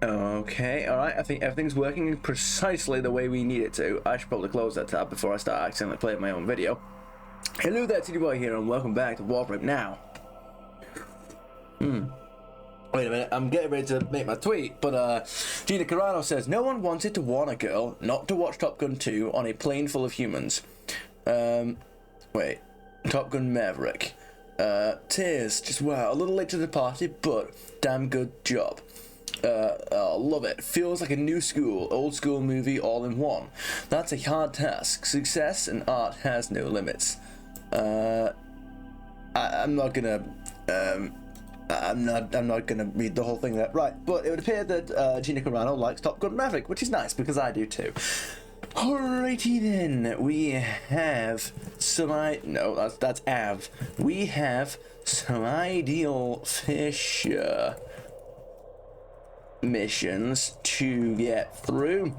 Okay, alright, I think everything's working precisely the way we need it to. I should probably close that tab before I start accidentally playing my own video. Hello there, TD Boy here, and welcome back to Warframe. Now, wait a minute, I'm getting ready to make my tweet, but Gina Carano says, no one wanted to warn a girl not to watch Top Gun 2 on a plane full of humans. Wait, Top Gun Maverick. Tears, just wow, a little late to the party, but damn good job. Love it. Feels like a new school, old school movie all in one. That's a hard task. Success and art has no limits. I'm not gonna read the whole thing there. Right, but it would appear that Gina Carano likes Top Gun Maverick, which is nice because I do too. Alrighty then, we have some that's Av. We have some ideal fish missions to get through.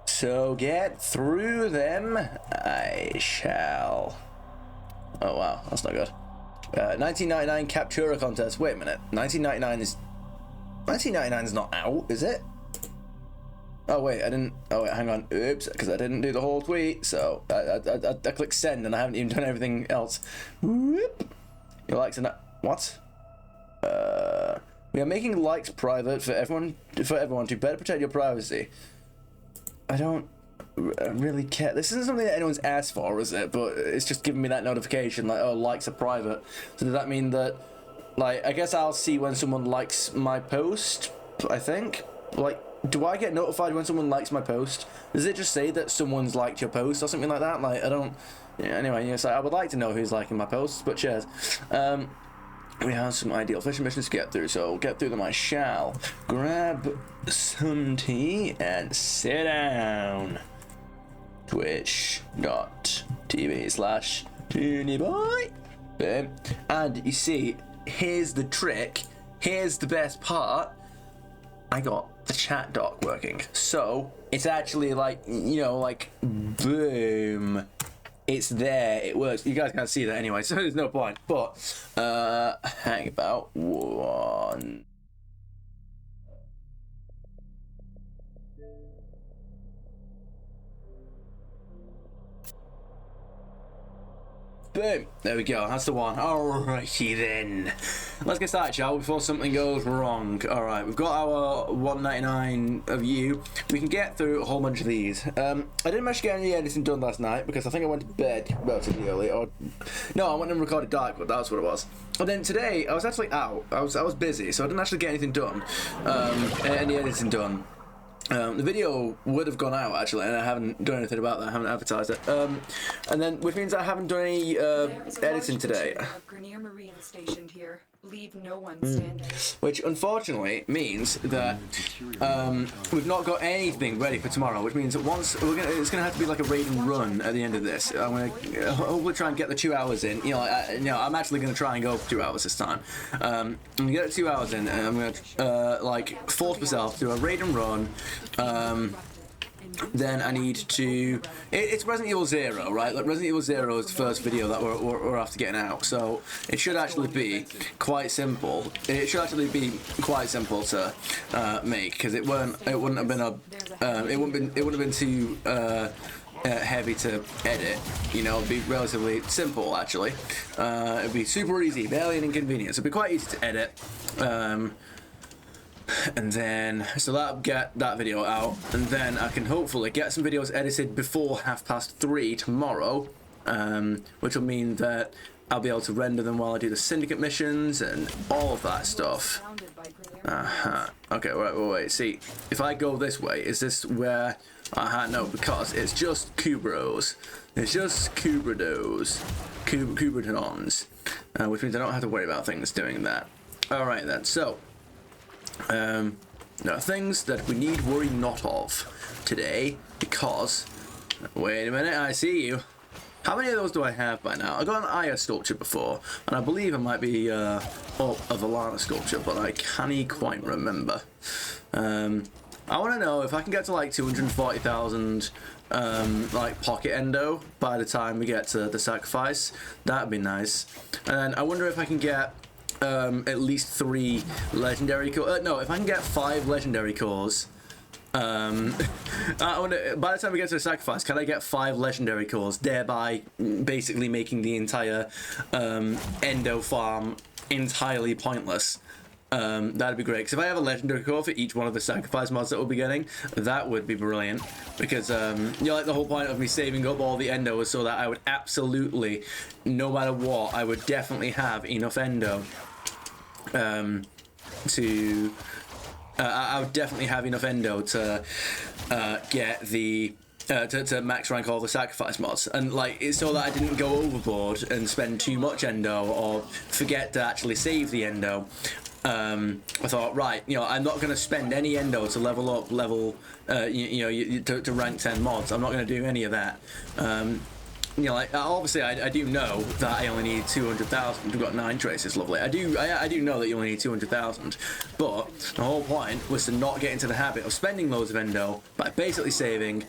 So get through them I shall. Oh wow, that's not good. 1999 Captura contest. Wait a minute. 1999 is not out, is it? Oh wait, hang on. Oops, because I didn't do the whole tweet. So I clicked send and I haven't even done everything else. Whoop. Your likes are not what? We are making likes private for everyone to better protect your privacy. I don't really care. This isn't something that anyone's asked for, is it? But it's just giving me that notification, like, oh, likes are private. So does that mean that, like, I guess I'll see when someone likes my post, I think? Like, do I get notified when someone likes my post? Does it just say that someone's liked your post or something like that? Like, I don't... Yeah, anyway, yes, I would like to know who's liking my posts, but cheers. We have some ideal fishing missions to get through, so get through them I shall. Grab some tea and sit down. Twitch.tv/TunyBoy. And you see, here's the trick. Here's the best part. I got the chat dock working. So, it's actually like, you know, like, boom. It's there, it works. You guys can't see that anyway, so there's no point. But, hang about one. Boom. There we go. That's the one. Alrighty then. Let's get started, shall we? Before something goes wrong. Alright, we've got our 199 of you. We can get through a whole bunch of these. I didn't manage to get any editing done last night because I think I went to bed relatively early. Or no, I went and recorded dark, but that's what it was. And then today I was actually out. I was busy, so I didn't actually get anything done. Any editing done. The video would have gone out actually, and I haven't done anything about that. I haven't advertised it. And then, which means I haven't done any editing today. Here. Leave no one standing. Which unfortunately means that we've not got anything ready for tomorrow. Which means that it's gonna have to be like a raid and run at the end of this. I'm gonna hopefully try and get the 2 hours in. I'm actually gonna try and go for 2 hours this time. I'm gonna get the 2 hours in, and I'm gonna like force myself to do a raid and run. Then I need to... It's Resident Evil 0, right? Like Resident Evil 0 is the first video that we're after getting out, so it should actually be quite simple. It should actually be quite simple to make, because it wouldn't have been too heavy to edit. You know, it'd be relatively simple actually. It'd be super easy, barely an inconvenience. It'd be quite easy to edit. And then, so that'll get that video out, and then I can hopefully get some videos edited before 3:30 tomorrow, which will mean that I'll be able to render them while I do the syndicate missions and all of that stuff. Okay, wait, see, if I go this way, is this where, no, because it's just Kubros. It's just Kubradons, which means I don't have to worry about things doing that. Alright then, so, there are things that we need worry not of today, because, wait a minute, I see you. How many of those do I have by now? I got an Aya sculpture before, and I believe it might be a Valana sculpture, but I can't quite remember. I want to know if I can get to like 240,000 like pocket endo by the time we get to the sacrifice. That'd be nice. And then I wonder if I can get at least 3 legendary cores. No, if I can get 5 legendary cores. By the time we get to the sacrifice, can I get 5 legendary cores, thereby basically making the entire endo farm entirely pointless? That'd be great, because if I have a legendary core for each one of the sacrifice mods that we'll be getting, that would be brilliant. Because you know, like, the whole point of me saving up all the endo was so that I would absolutely, no matter what, I would definitely have enough endo to I would definitely have enough endo to get the to max rank all the sacrifice mods, and like it's so that I didn't go overboard and spend too much endo or forget to actually save the endo. I thought, right, you know, I'm not going to spend any endo to level up to rank 10 mods. I'm not going to do any of that. You know, like, obviously I do know that I only need 200,000. We've got 9 traces, lovely. I do know that you only need 200,000, but the whole point was to not get into the habit of spending loads of endo by basically saving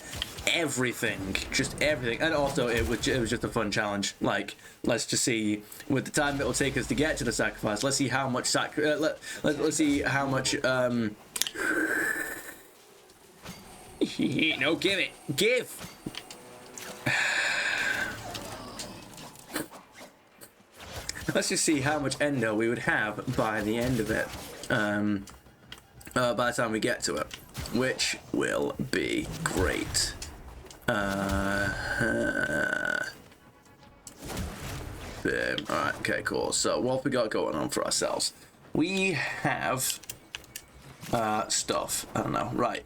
everything, just everything. And also it was just a fun challenge. Like, let's just see, with the time it'll take us to get to the sacrifice, let's see how much let's see how much no, give. Let's just see how much endo we would have by the end of it, by the time we get to it, which will be great. Boom. Alright, okay, cool. So what have we got going on for ourselves? We have stuff. I don't know. Right.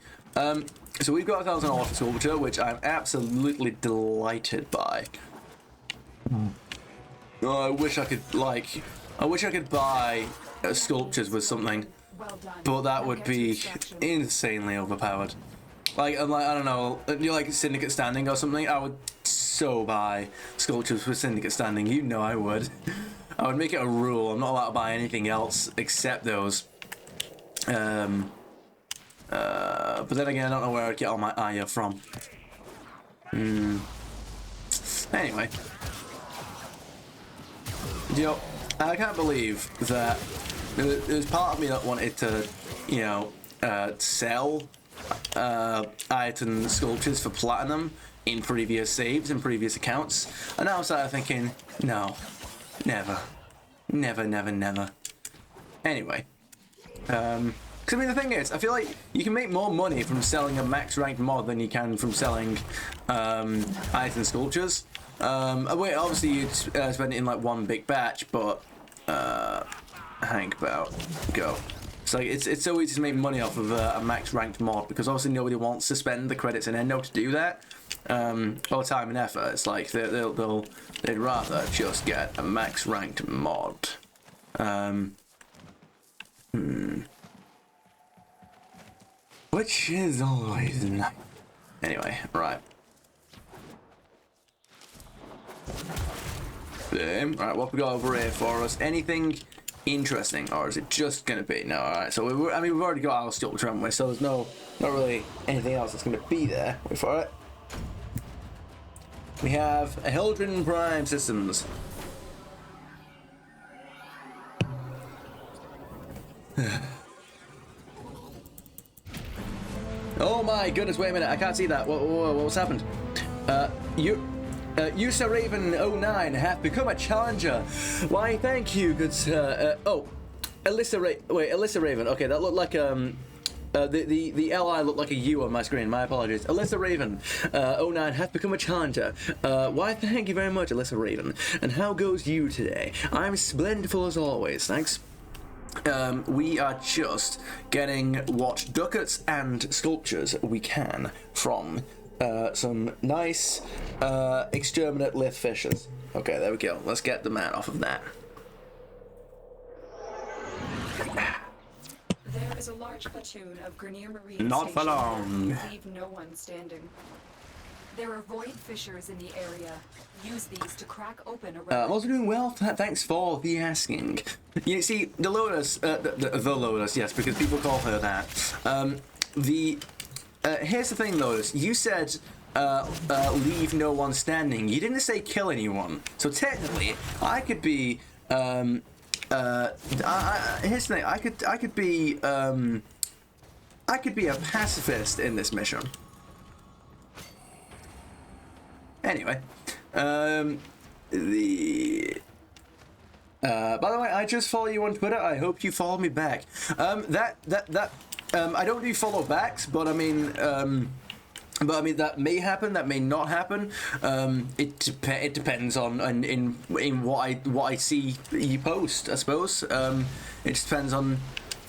So we've got ourselves an auto sculpture, which I'm absolutely delighted by. Oh, I wish I could buy sculptures with something, but that would be insanely overpowered. Like, I don't know, you like Syndicate Standing or something? I would so buy sculptures with Syndicate Standing. You know I would. I would make it a rule. I'm not allowed to buy anything else except those. But then again, I don't know where I'd get all my Aya from. Anyway. You know, I can't believe that there's part of me that wanted to, you know, sell item sculptures for platinum in previous saves and previous accounts, and now I started thinking, no, never. Anyway, because I mean the thing is, I feel like you can make more money from selling a max ranked mod than you can from selling item sculptures. Wait, obviously you'd spend it in like one big batch, but hang about, go. It's like it's so easy to make money off of a max ranked mod, because obviously nobody wants to spend the credits and endo to do that, or time and effort. It's like they'd rather just get a max ranked mod. Which is always nice. Anyway, right. Boom. Alright, what we got over here for us? Anything interesting, or is it just gonna be no? Alright, so we've already got our sculpture, haven't we? So there's not really anything else that's gonna be there. Wait for it. We have a Hildren Prime Systems. Oh my goodness! Wait a minute, I can't see that. What's happened? User Raven 09 have become a challenger. Why, thank you, good sir. Alyssa Raven. Okay, that looked like the LI looked like a U on my screen. My apologies. Alyssa Raven 09 have become a challenger. Why, thank you very much, Alyssa Raven. And how goes you today? I'm splendidful as always. Thanks. We are just getting what ducats and sculptures we can from some nice exterminate lith fishers. Okay, there we go. Let's get the man off of that. There is a large platoon of Grenier Marine Not for long. Leave no one standing. There are void fissures in the area. Use these to crack open a I'm also doing well. Thanks for the asking. You see, the Lotus, the Lotus, yes, because people call her that. Here's the thing, Lotus. You said leave no one standing. You didn't say kill anyone. So technically, I could be here's the thing. I could be a pacifist in this mission. Anyway, by the way, I just follow you on Twitter. I hope you follow me back. I don't do follow backs, but I mean, that may happen. That may not happen. It depends on in what I see you post, I suppose. It just depends on.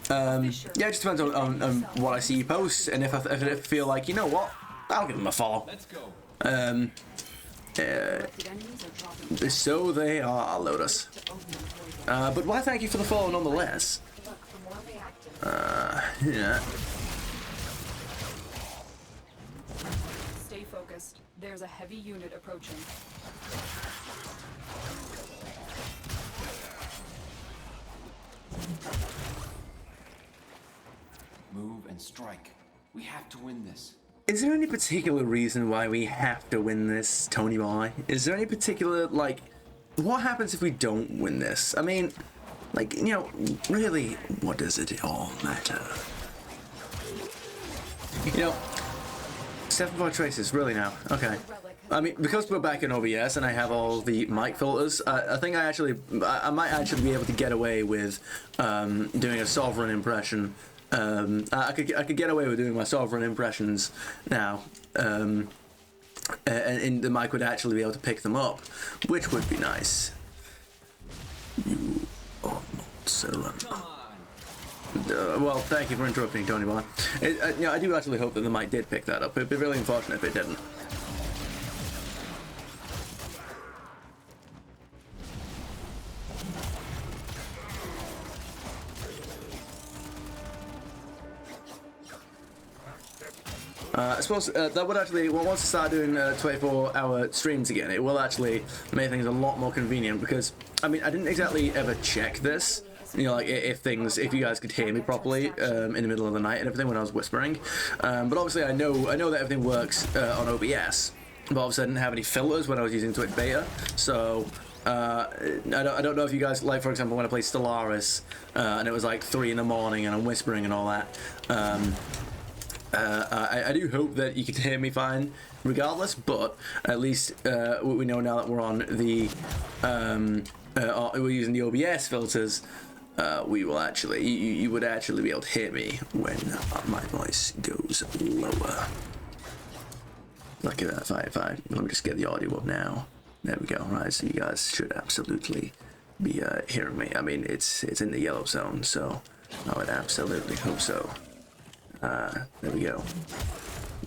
Yeah, it just depends on what I see you post, and if I feel like, you know what, I'll give them a follow. Let's go. So they are, Lotus. But why thank you for the follow nonetheless. Yeah. Stay focused. There's a heavy unit approaching. Move and strike. We have to win this. Is there any particular reason why we have to win this, Tony Boy? Is there any particular, like, what happens if we don't win this? I mean, like, you know, really, what does it all matter? You know, 7 traces, really now? Okay. I mean, because we're back in OBS and I have all the mic filters, I think I might actually be able to get away with doing a sovereign impression. I could get away with doing my sovereign impressions now, and the mic would actually be able to pick them up, which would be nice. You are not so. Well, thank you for interrupting, Tony Boy. You know, I do actually hope that the mic did pick that up. It'd be really unfortunate if it didn't. I suppose that would actually, well, once I start doing 24-hour streams again, it will actually make things a lot more convenient, because, I mean, I didn't exactly ever check this, you know, like if you guys could hear me properly in the middle of the night and everything when I was whispering, but obviously I know that everything works on OBS, but obviously I didn't have any filters when I was using Twitch Beta, so I don't know if you guys, like, for example, when I played Stellaris and it was like 3 in the morning and I'm whispering and all that, I do hope that you can hear me fine regardless, but at least we know now that we're on the we're using the OBS filters, we will actually, you would actually be able to hear me when my voice goes lower. Like that. Let me just get the audio up now. There we go. Right, so you guys should absolutely be hearing me. I mean, it's in the yellow zone, so I would absolutely hope so. There we go.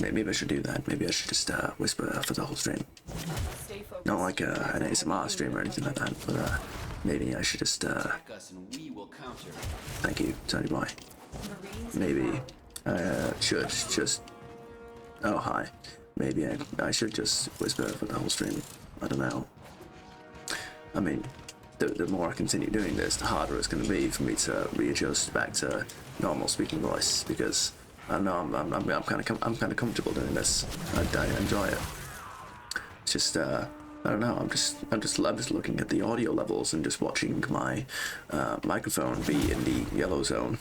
Maybe I should do that. Maybe I should just whisper for the whole stream. Not like an ASMR stream or anything like that, but maybe I should just thank you, Tony Boy. Maybe should just, oh hi. Maybe I should just whisper for the whole stream. I don't know. I mean, the more I continue doing this, the harder it's going to be for me to readjust back to normal speaking voice, because I know I'm kind of comfortable doing this. I enjoy it. It's just I don't know. I'm just looking at the audio levels and just watching my microphone be in the yellow zone.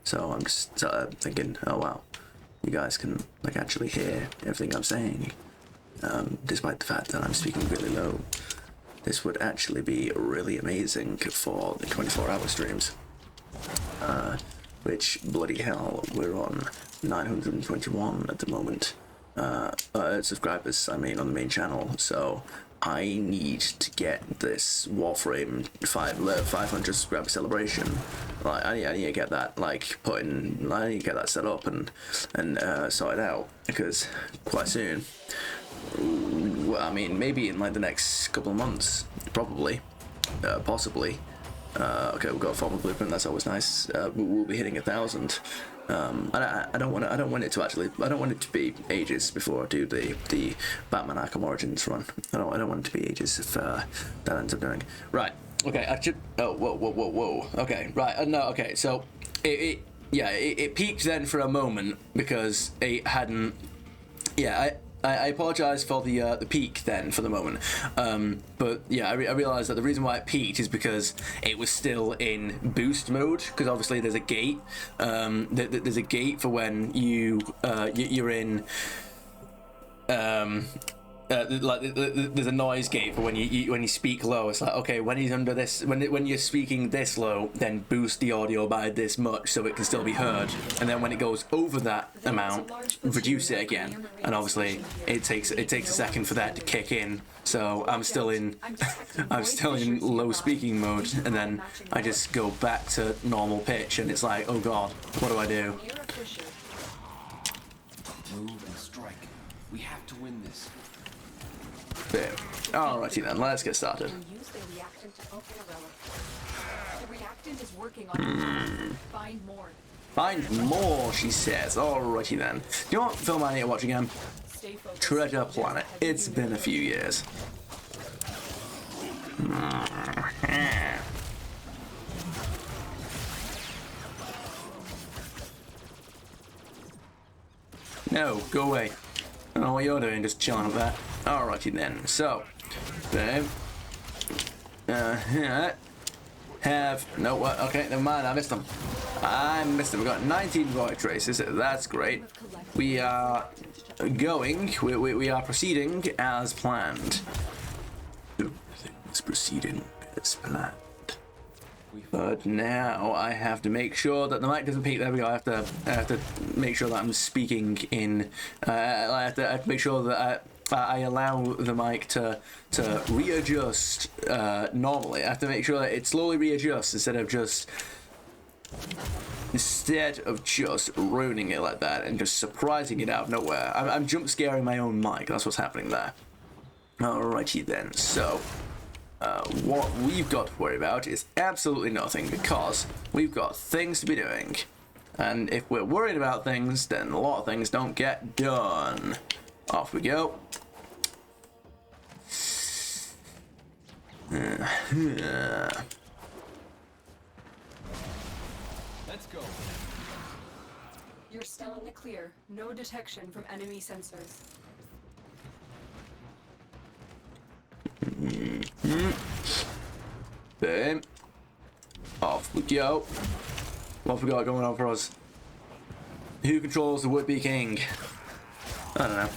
So I'm just thinking, oh wow, you guys can like actually hear everything I'm saying, despite the fact that I'm speaking really low. This would actually be really amazing for the 24-hour streams. Which, bloody hell, we're on 921 at the moment. Subscribers, I mean, on the main channel. So I need to get this Warframe 500 subscriber celebration. Like, I need to get that, like, I need to get that set up and sort it out, because quite soon. Well, I mean, maybe in like the next couple of months, probably, possibly. Okay, we've got a formal blueprint. That's always nice. We'll be hitting 1,000. I don't want it to be ages before I do the Batman Arkham Origins run. I don't want it to be ages if that ends up doing. Right. Okay. I should. Oh. Whoa. Okay. Right. No. Okay. So it peaked then for a moment because it hadn't. Yeah. I apologize for the peak then for the moment. But yeah, I realized that the reason why it peaked is because it was still in boost mode. Because obviously there's a gate. There's a gate for when you're in. There's a noise gate for when you speak low. It's like, okay, when he's under this, when you're speaking this low, then boost the audio by this much so it can still be heard, and then when it goes over that amount, reduce it again. And obviously it takes a second for that to kick in. So I'm still in low speaking mode, and then I just go back to normal pitch, and it's like, oh god, what do I do? Move and strike. We have to win this. There. Alrighty then, let's get started. Use the reactant to open a relic. The reactant is working on Find more. Find more, she says. Alrighty then. Do you know what film I need to watch again? Stay focused. Treasure Planet. It's been a few years. No, go away. I don't know what you're doing, just chilling up there. Alrighty then, so, babe. No, what? Okay, never mind, I missed them. We got 19 void traces, that's great. We are going, we are proceeding as planned. Everything's proceeding as planned. But now I have to make sure that the mic doesn't peak. There we go. I have to make sure that I'm speaking in. I have to make sure that I allow the mic to readjust normally. I have to make sure that it slowly readjusts instead of just ruining it like that and just surprising it out of nowhere. I'm jump scaring my own mic. That's what's happening there. Alrighty then. So. What we've got to worry about is absolutely nothing, because we've got things to be doing. And if we're worried about things, then a lot of things don't get done. Off we go. Let's go. You're still in the clear. No detection from enemy sensors. Boom. Off we go. What have we got going on for us? Who controls the would-be king? I don't know.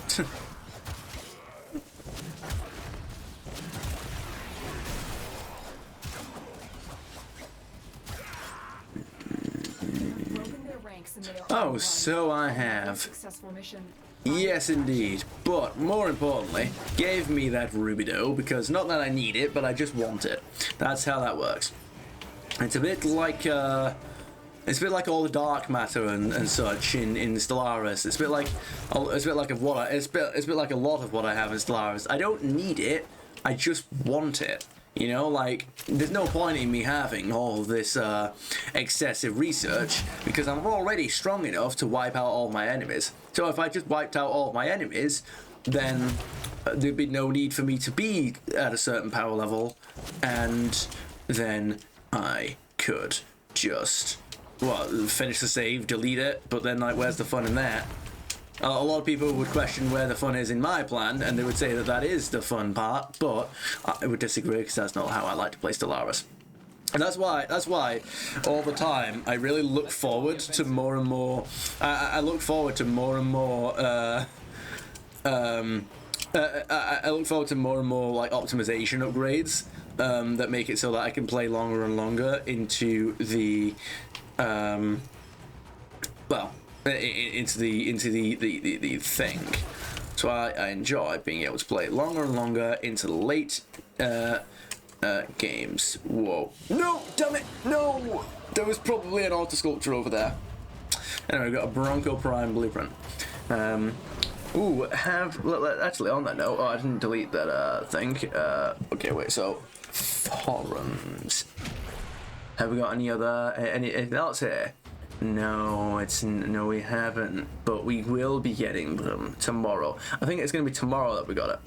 Oh, so I have. Successful mission. Yes, indeed. But more importantly, gave me that ruby dough because not that I need it, but I just want it. That's how that works. It's a bit like all the dark matter and such in Stellaris. It's a bit like a lot of what I have in Stellaris. I don't need it. I just want it. You know, like, there's no point in me having all this excessive research because I'm already strong enough to wipe out all my enemies. So if I just wiped out all of my enemies, then there'd be no need for me to be at a certain power level, and then I could just, finish the save, delete it, but then, like, where's the fun in that? A lot of people would question where the fun is in my plan, and they would say that that is the fun part, but I would disagree because that's not how I like to play Stellaris. And that's why all the time I really look forward to more and more. I look forward to more and more. I look forward to more and more like optimization upgrades that make it so that I can play longer and longer into the into the thing. So I enjoy being able to play longer and longer into the late games. Whoa. No, damn it, no! There was probably an auto sculpture over there. Anyway, we've got a Bronco Prime blueprint. Actually on that note, I didn't delete that thing. Okay, wait, so forums. Have we got anything else here? No, we haven't, but we will be getting them tomorrow. I think it's gonna be tomorrow that we got it.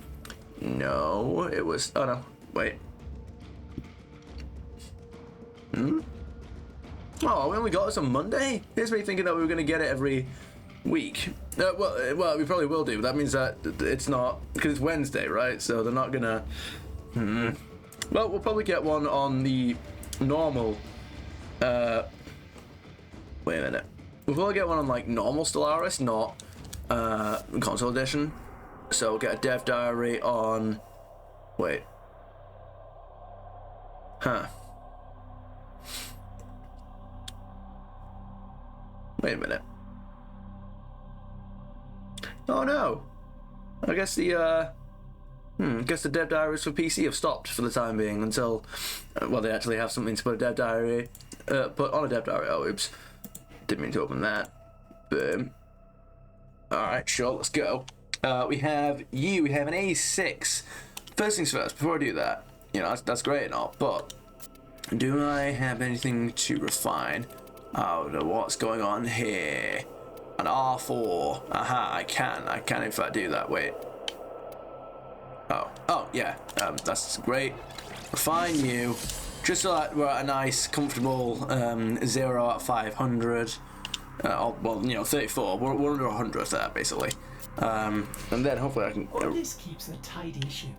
No, it was, oh no, wait. Oh, we only got this on Monday? Here's me thinking that we were gonna get it every week. Well, we probably will do. But that means that it's not, because it's Wednesday, right? So they're not gonna. Well, we'll probably get one on the normal. Wait a minute. We'll probably get one on like normal Stellaris, not console edition. So we'll get a dev diary on. Wait. Huh. Wait a minute. Oh no. I guess the dev diaries for PC have stopped for the time being until well, they actually have something to put a dev diary put on a dev diary. Oh, oops. Didn't mean to open that. Boom. Alright, sure, let's go. We have an A6. First things first, before I do that, you know, that's great and all, but do I have anything to refine? Oh, no, what's going on here? An R4. Aha, I can in fact do that. Wait. Oh, yeah, that's great. Refine you, just so that we're at a nice, comfortable 0 out of 500. Well, you know, 34. We're under 100 there, basically. And then hopefully I can. Ordis keeps a tidy ship,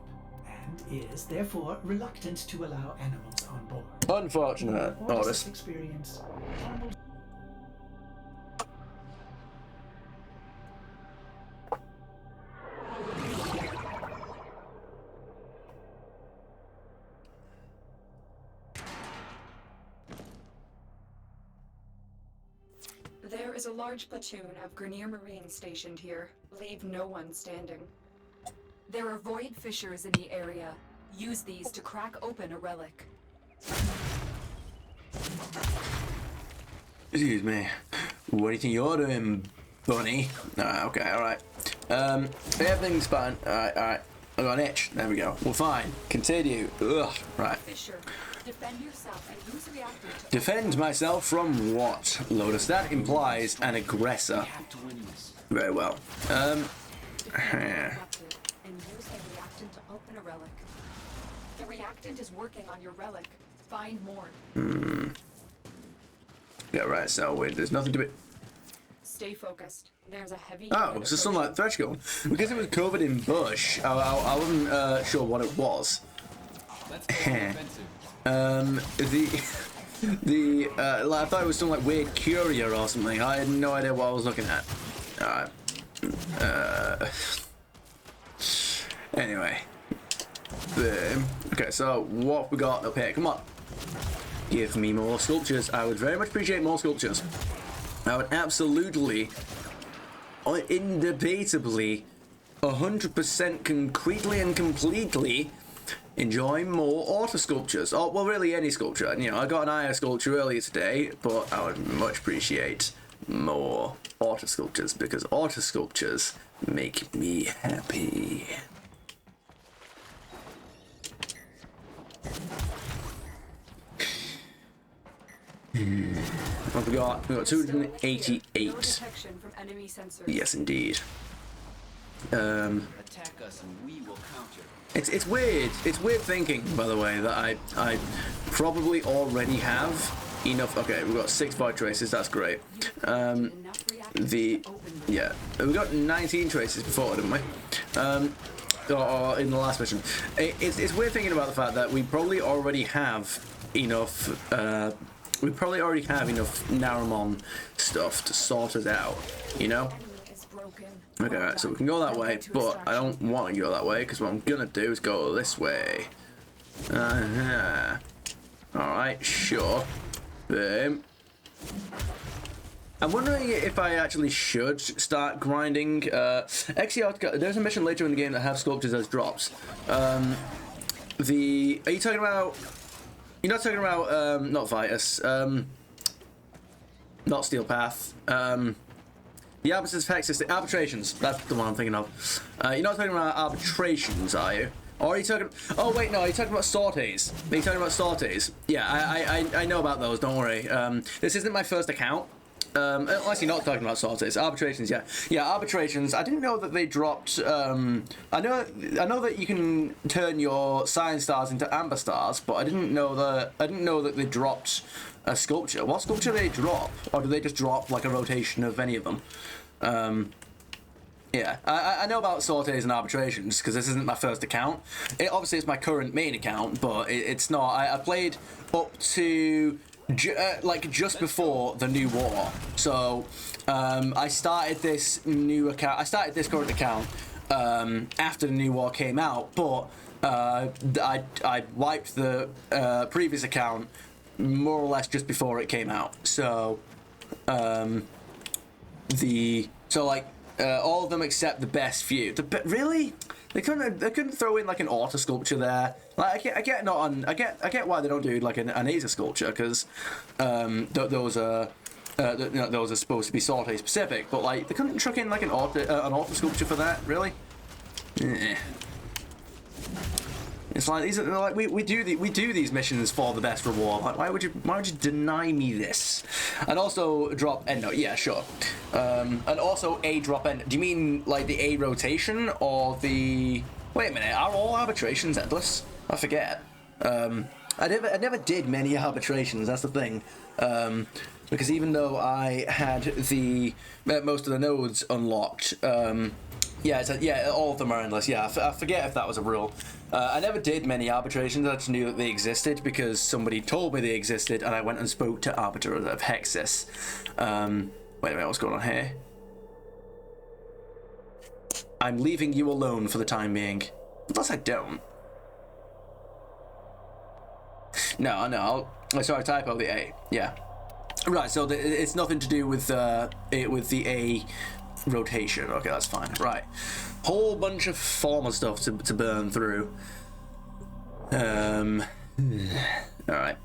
and is therefore reluctant to allow animals on board. Unfortunate, Ordis. Experience. Animals. There is a large platoon of Grenier Marines stationed here. Leave no one standing. There are void fissures in the area. Use these to crack open a relic. Excuse me. What do you think you're doing, bunny? Okay, alright. Everything's fine. Alright. I got an itch. There we go. We're fine. Continue. Ugh. Right. Fisher, defend yourself and use reactor to Defend myself from what, Lotus? That implies an aggressor. We have to win this. Very well. defend the reactor and use a reactant to open a relic. The reactant is working on your relic. Find more. Yeah, right. So wait, there's nothing to be. Stay focused. There's a heavy. Oh, unit so something like approaching. Thresh going. Because it was covered in bush, I wasn't sure what it was. Let's get The I thought it was some like weird curia or something. I had no idea what I was looking at. Alright. Anyway. Boom. Okay, so what have we got up here? Come on. Give me more sculptures. I would very much appreciate more sculptures. I would absolutely, indebatably, 100% concretely and completely enjoy more auto sculptures. Oh, well, really any sculpture. You know, I got an IO sculpture earlier today, but I would much appreciate more auto sculptures because auto sculptures make me happy. What we got? We got 288. No detection from enemy sensors. Yes, indeed. Attack us and we will counter. It's weird. It's weird thinking, by the way, that I probably already have enough. Okay, we've got 6 void traces. That's great. We got 19 traces before, didn't we? Or in the last mission. It's weird thinking about the fact that we probably already have enough. We probably already have enough Naramon stuff to sort us out. You know. Okay, right, so we can go that way, but I don't want to go that way because what I'm gonna do is go this way. Alright, sure. Boom. I'm wondering if I actually should start grinding. Actually, there's a mission later in the game that have sculptures as drops. Are you talking about? You're not talking about not Vitus. Not Steel Path. The Abyss's effect system, arbitrations. That's the one I'm thinking of. You're not talking about arbitrations, are you? Or are you talking? Oh wait, no. Are you talking about sorties? Are you talking about sorties? Yeah, I know about those. Don't worry. This isn't my first account. Unless you're not talking about sorties. Arbitrations, yeah, arbitrations. I didn't know that they dropped. I know that you can turn your cyan stars into amber stars, but I didn't know that they dropped a sculpture. What sculpture do they drop, or do they just drop like a rotation of any of them? Yeah, I know about sorties and arbitrations because this isn't my first account. Obviously, it's my current main account, but it's not. I played up to like just before the new war. So I started this new account. I started this current account after the new war came out, but I wiped the previous account more or less just before it came out. So all of them except the best few. Really? They couldn't throw in like an auto sculpture there. Like I get why they don't do like an Aza sculpture because those are those are supposed to be sortie specific. But like they couldn't chuck in like an auto sculpture for that. Really? Eh. It's like these are like we do these missions for the best reward. Like why would you deny me this? And also drop end note. Yeah, sure. And also a drop end. Do you mean like the A rotation or the? Wait a minute. Are all arbitrations endless? I forget. I never did many arbitrations. That's the thing. Because even though I had the most of the nodes unlocked. Yeah, all of them are endless. Yeah, I forget if that was a rule. I never did many arbitrations. I just knew that they existed because somebody told me they existed, and I went and spoke to Arbiter of Hexis. Wait a minute, what's going on here? I'm leaving you alone for the time being. Unless I don't. No. Sorry, typo the A. Yeah. Right. So it's nothing to do with the A rotation. Okay, that's fine. Right, whole bunch of former stuff to burn through. All right.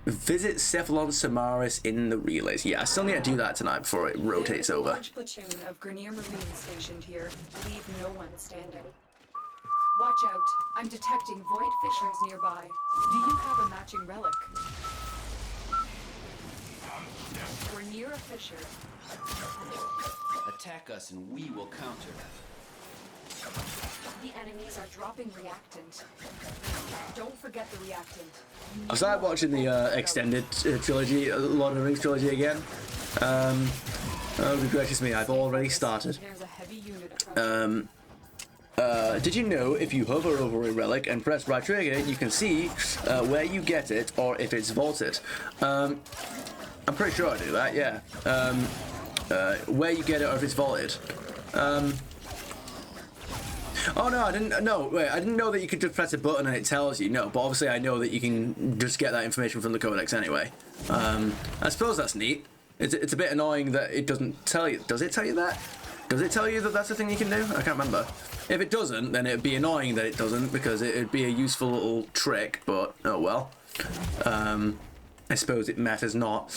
Visit Cephalon Samaris in the relays. Yeah, I still need to do that tonight before it rotates over. Large platoon of Grenier Marine stationed here. Leave no one standing. Watch out! I'm detecting void fissures nearby. Do you have a matching relic? We're near a fissure. Attack us and we will counter. The enemies are dropping reactant. Don't forget the reactant. I started watching the extended trilogy, Lord of the Rings trilogy again. Oh, good gracious me, I've already started. There's a heavy unit approaching. Did you know if you hover over a relic and press right trigger, you can see where you get it or if it's vaulted? I'm pretty sure I do that, yeah. Where you get it or if it's vaulted. Oh no, I didn't. No, wait, I didn't know that you could just press a button and it tells you. No, but obviously I know that you can just get that information from the codex anyway. I suppose that's neat. It's a bit annoying that it doesn't tell you. Does it tell you that? Does it tell you that that's a thing you can do? I can't remember. If it doesn't, then it'd be annoying that it doesn't because it'd be a useful little trick. But oh well. I suppose it matters not.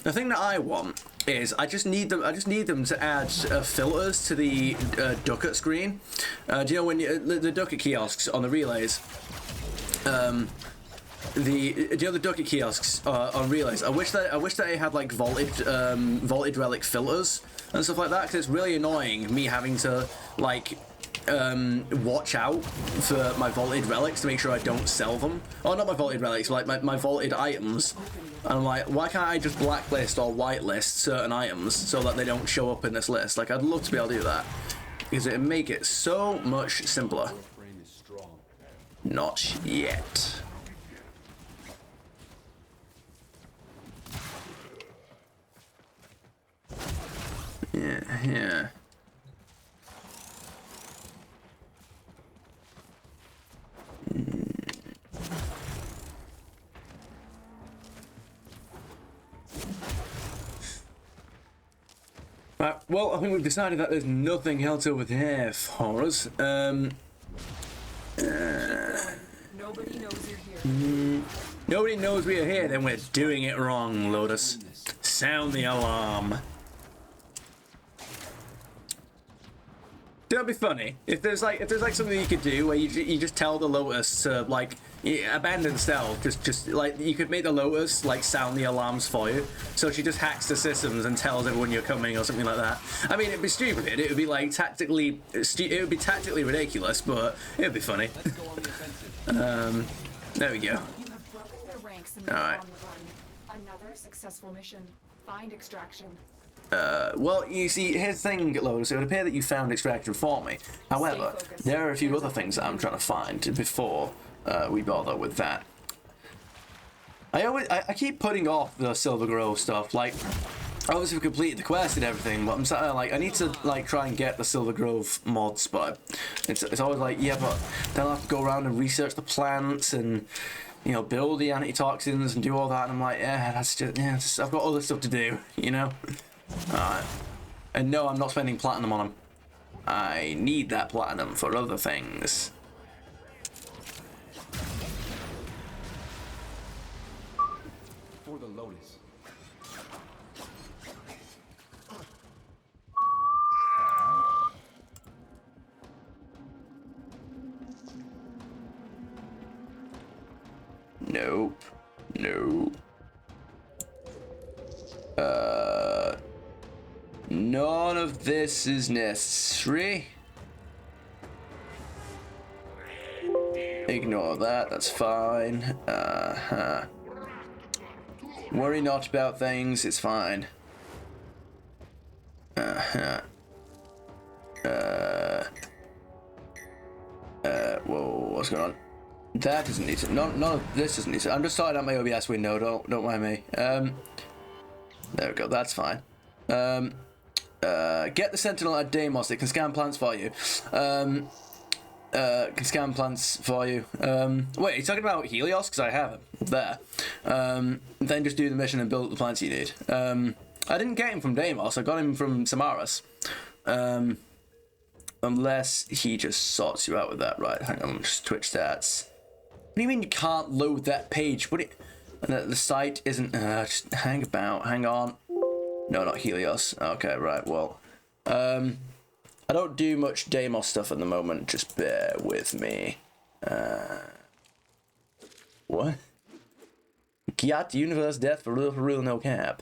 The thing that I want is I just need them to add filters to the ducat screen. Do you know when the ducat kiosks on the relays? Do you know the ducat kiosks on relays? I wish that they had like vaulted relic filters and stuff like that because it's really annoying me having to like watch out for my vaulted relics to make sure I don't sell them. Oh, not my vaulted relics, like my vaulted items. And I'm like, why can't I just blacklist or whitelist certain items so that they don't show up in this list? Like, I'd love to be able to do that because it'd make it so much simpler. Not yet. Yeah. Right, well, I think we've decided that there's nothing else over there for us. Nobody knows you're here. Nobody knows we're here, then we're doing it wrong, Lotus. Sound the alarm. That'd be funny if there's like something you could do where you just tell the Lotus to like abandon stealth. Just like you could make the Lotus like sound the alarms for you, so she just hacks the systems and tells everyone you're coming or something like that. I mean, it'd be stupid. It would be like tactically ridiculous, but it'd be funny. There we go. You have broken their ranks and All right. on the run. Another successful mission. Find extraction. Well, you see, here's the thing, Lotus. It would appear that you found extraction for me. However, focused. there are a few other things that I'm trying to find before we bother with that. I keep putting off the Silver Grove stuff. Like, obviously we completed the quest and everything, but I'm sat there like, I need to like try and get the Silver Grove mods, but it's always like, yeah, but then I'll have to go around and research the plants and, you know, build the antitoxins and do all that, and I'm like, yeah, that's just, I've got other stuff to do, you know? Alright. And no, I'm not spending platinum on them. I need that platinum for other things. For the Lotus. Nope. Nope. None of this is necessary. Ignore that, that's fine. Worry not about things, it's fine. Whoa, what's going on? That doesn't need to, none of this doesn't need to. I'm just starting out my OBS window, don't mind me. There we go, that's fine. Get the Sentinel at Deimos, it can scan plants for you. Can scan plants for you. Wait, are you talking about Helios? Because I have him there. Then just do the mission and build the plants you need. I didn't get him from Deimos, I got him from Samaras. Unless he just sorts you out with that. Right, hang on, just Twitch stats. What do you mean you can't load that page? What? The site isn't. Just hang on. No, not Helios. Okay, right. Well, I don't do much Deimos stuff at the moment. Just bear with me. What? Giat universe death for real, no cap.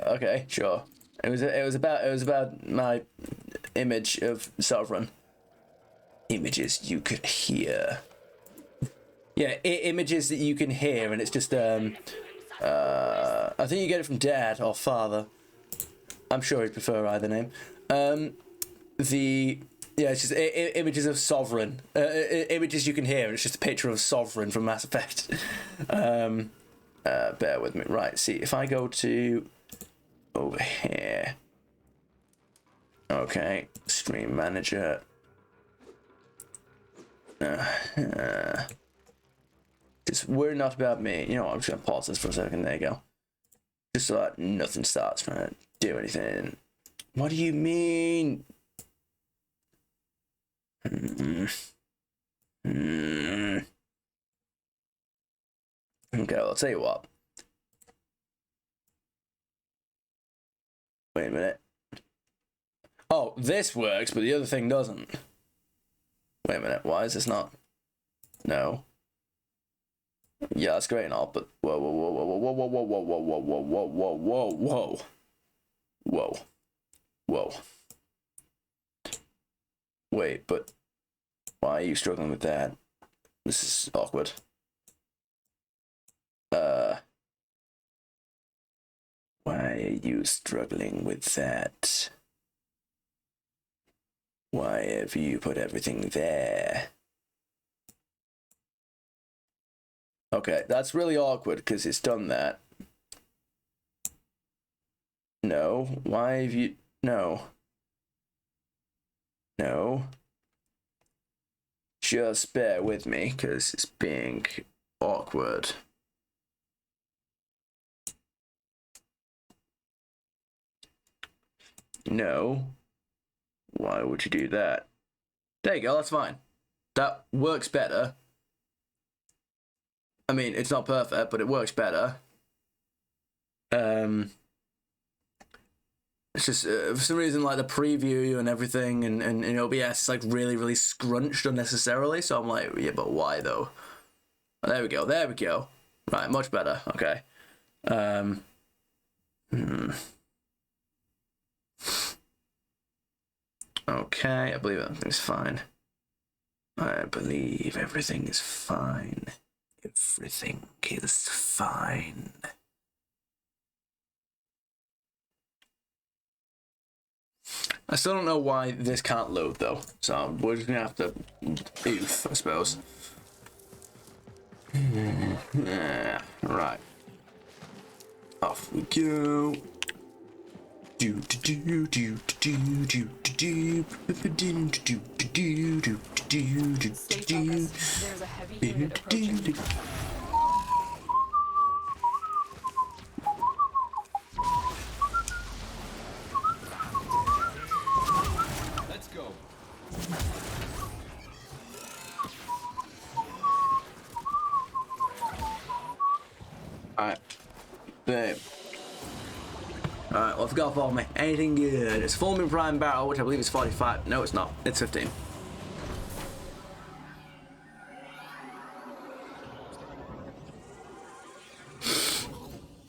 Okay, sure. It was about my image of Sovereign. Images you could hear. Yeah, images that you can hear, and it's just I think you get it from Dad or Father. I'm sure he'd prefer either name. It's just images of Sovereign. Images you can hear, and it's just a picture of Sovereign from Mass Effect. Bear with me. Right, see, if I go to over here. Okay, Stream Manager. Just worry not about me. You know what, I'm just gonna pause this for a second. There you go. Just so that nothing starts trying to do anything. What do you mean? Okay, well, I'll tell you what. Wait a minute. Oh, this works, but the other thing doesn't. Wait a minute, why is this not? No. Yeah, that's great and all, but whoa. Wait, but why are you struggling with that? This is awkward. Why are you struggling with that? Why have you put everything there? Okay, that's really awkward because it's done that. No, why have you... No. No. Just bear with me because it's being awkward. No. Why would you do that? There you go, that's fine. That works better. I mean, it's not perfect, but it works better. It's just, for some reason, like, the preview and everything and in OBS is, like, really scrunched unnecessarily, so I'm like, yeah, but why, though? Oh, there we go. Right, much better, okay. Okay, I believe everything's fine. I believe everything is fine. Everything is fine. I still don't know why this can't load though, so we're just gonna have to oof, I suppose. Yeah, right. Off we go. Do do do do do do do do do do. Stay focused. There's a heavy unit approaching. Let's go. Alright. Babe. Alright, well, forgot to follow me. Anything good? It's a Fulmin Prime barrel, which I believe is 45. No, it's not. It's 15.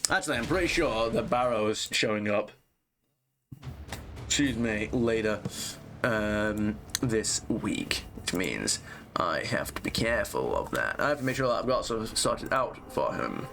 Actually, I'm pretty sure the barrow is showing up. Excuse me, later this week, which means I have to be careful of that. I have to make sure that I've got something sorted out for him.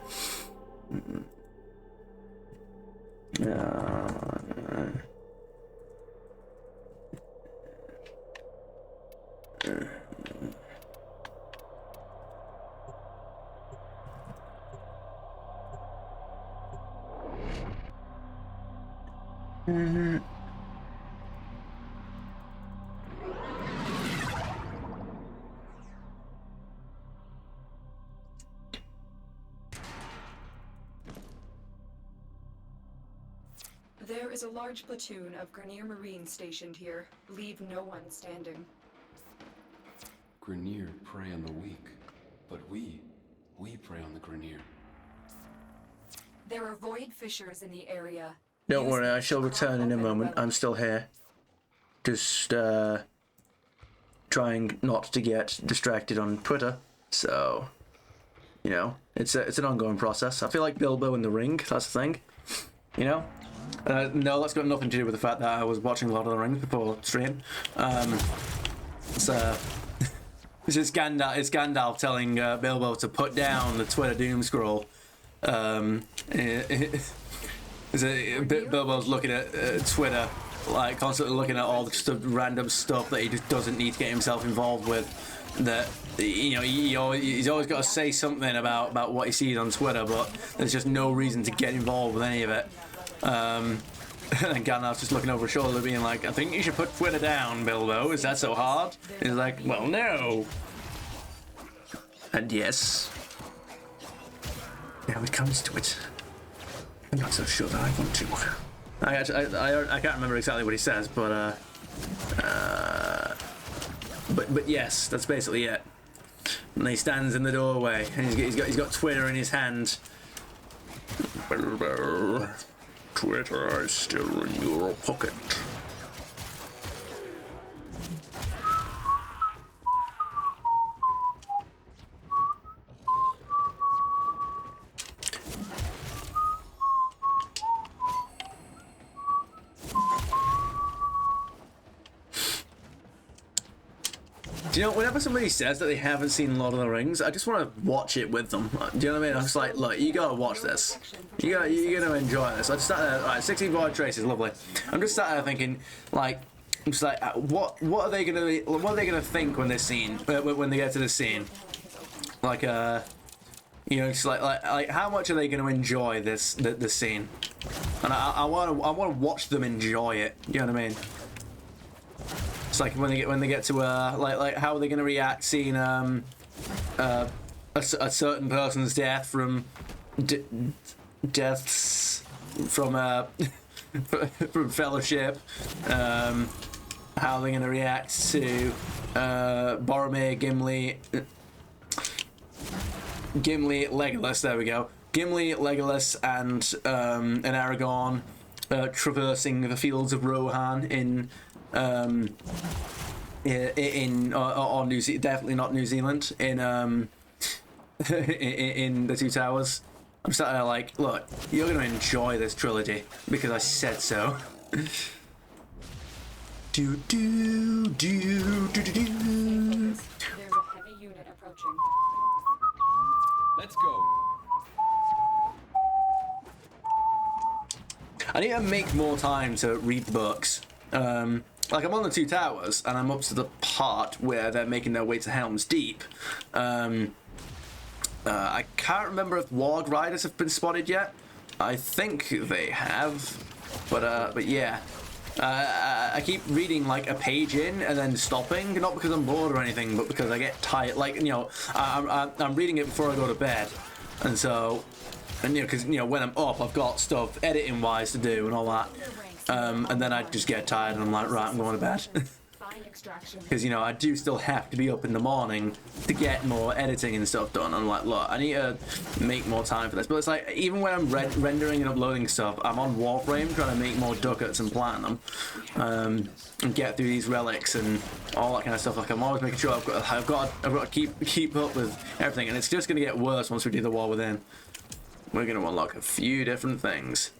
There is a large platoon of Grenier Marines stationed here. Leave no one standing. Grenier prey on the weak, but we prey on the Grenier. There are void fissures in the area. Don't Use worry, I these shall to return crack in a open moment. relic. I'm still here. Just trying not to get distracted on Twitter. So, you know, it's an ongoing process. I feel like Bilbo in the Ring. That's the thing. You know. No, that's got nothing to do with the fact that I was watching Lord of the Rings before stream. It's Gandalf telling Bilbo to put down the Twitter doom scroll. Bilbo's looking at Twitter, like constantly looking at all the random stuff that he just doesn't need to get himself involved with. That, you know, he's always got to say something about what he sees on Twitter, but there's just no reason to get involved with any of it. And Gandalf's just looking over his shoulder being like, I think you should put Twitter down, Bilbo. Is that so hard? He's like, well, no. And yes. Now it comes to it. I'm not so sure that I want to. I can't remember exactly what he says, but yes, that's basically it. And he stands in the doorway, and he's got Twitter in his hand. Twitter is still in your pocket. Do you know, whenever somebody says that they haven't seen Lord of the Rings, I just want to watch it with them. Do you know what I mean? I'm just like, look, you gotta watch this. You're gonna enjoy this. I just sat there, alright, 16 void traces, lovely. I'm just sat there thinking, like, I'm just like, what are they gonna think when this scene, when they get to this scene? Like, you know, just like how much are they gonna enjoy this scene? And I wanna watch them enjoy it. You know what I mean? It's like when they get to like how are they gonna react seeing a certain person's death from deaths from from Fellowship. How are they gonna react to Boromir, Gimli, Legolas? There we go. Gimli, Legolas, and Aragorn traversing the fields of Rohan in New Zealand, definitely not New Zealand, in the Two Towers. I'm sat there like, look, you're gonna enjoy this trilogy because I said so. Do do do do do do. There's a heavy unit approaching. Let's go. I need to make more time to read the books. Like, I'm on the 2 towers, and I'm up to the part where they're making their way to Helm's Deep. I can't remember if Warg Riders have been spotted yet. I think they have, but yeah. I keep reading like a page in and then stopping, not because I'm bored or anything, but because I get tired. Like, you know, I'm reading it before I go to bed, and so, and you know, because, you know, when I'm up, I've got stuff editing wise to do and all that, and then I just get tired and I'm like, right, I'm going to bed. Because, you know, I do still have to be up in the morning to get more editing and stuff done. I'm like, look, I need to make more time for this. But it's like, even when I'm rendering and uploading stuff, I'm on Warframe trying to make more ducats and plan them, and get through these relics and all that kind of stuff. Like, I'm always making sure I've got to keep up with everything, and it's just going to get worse once we do the War Within. We're going to unlock a few different things.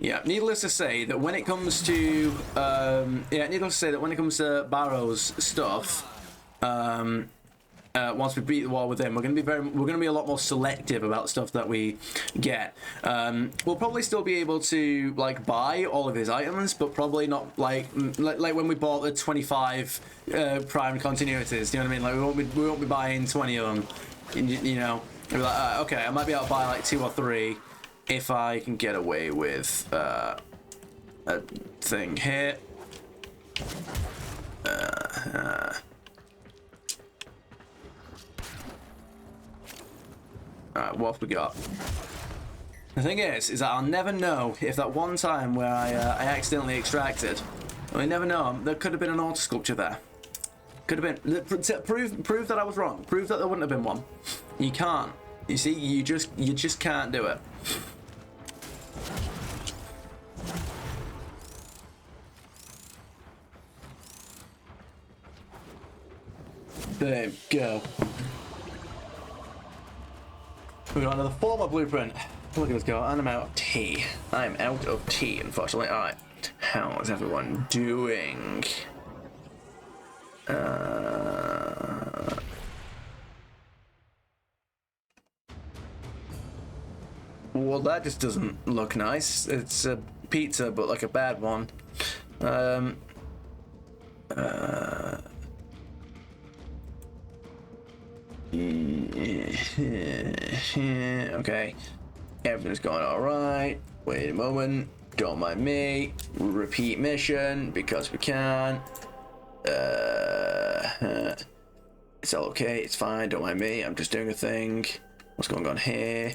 Yeah, needless to say that when it comes to Barrow's stuff, once we beat the War with him, we're gonna be a lot more selective about stuff that we get. We'll probably still be able to like buy all of his items, but probably not like when we bought the 25 prime continuities. You know what I mean? Like we won't be buying 20 of them. You know, we'll be like, okay, I might be able to buy like 2 or 3. If I can get away with a thing here. Alright, what have we got? The thing is that I'll never know if that one time where I accidentally extracted, I never know, there could have been an auto sculpture there. Could have been. Prove that I was wrong. Prove that there wouldn't have been one. You can't. You see, you just can't do it. There we go. We got another former blueprint. Look at us go. And I'm out of tea. I'm out of tea, unfortunately. Alright. How is everyone doing? Well, that just doesn't look nice. It's a pizza, but like a bad one. Okay, everything's going all right. Wait a moment, don't mind me. Repeat mission because we can. It's all okay, it's fine, don't mind me. I'm just doing a thing. What's going on here?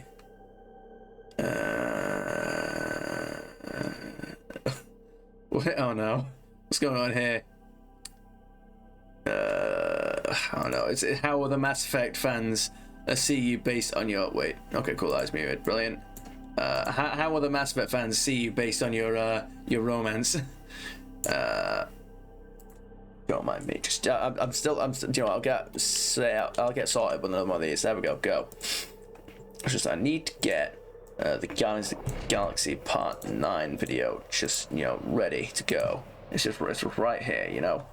Oh no, what's going on here? I don't know. It's how will the Mass Effect fans see you based on your okay, cool, that's muted, brilliant. How will the Mass Effect fans see you based on your romance? Don't mind me. Just I'm still you know, I'll get sorted with another one of these. There we go. It's just I need to get the Galaxy Part 9 video just, you know, ready to go. It's right here, you know.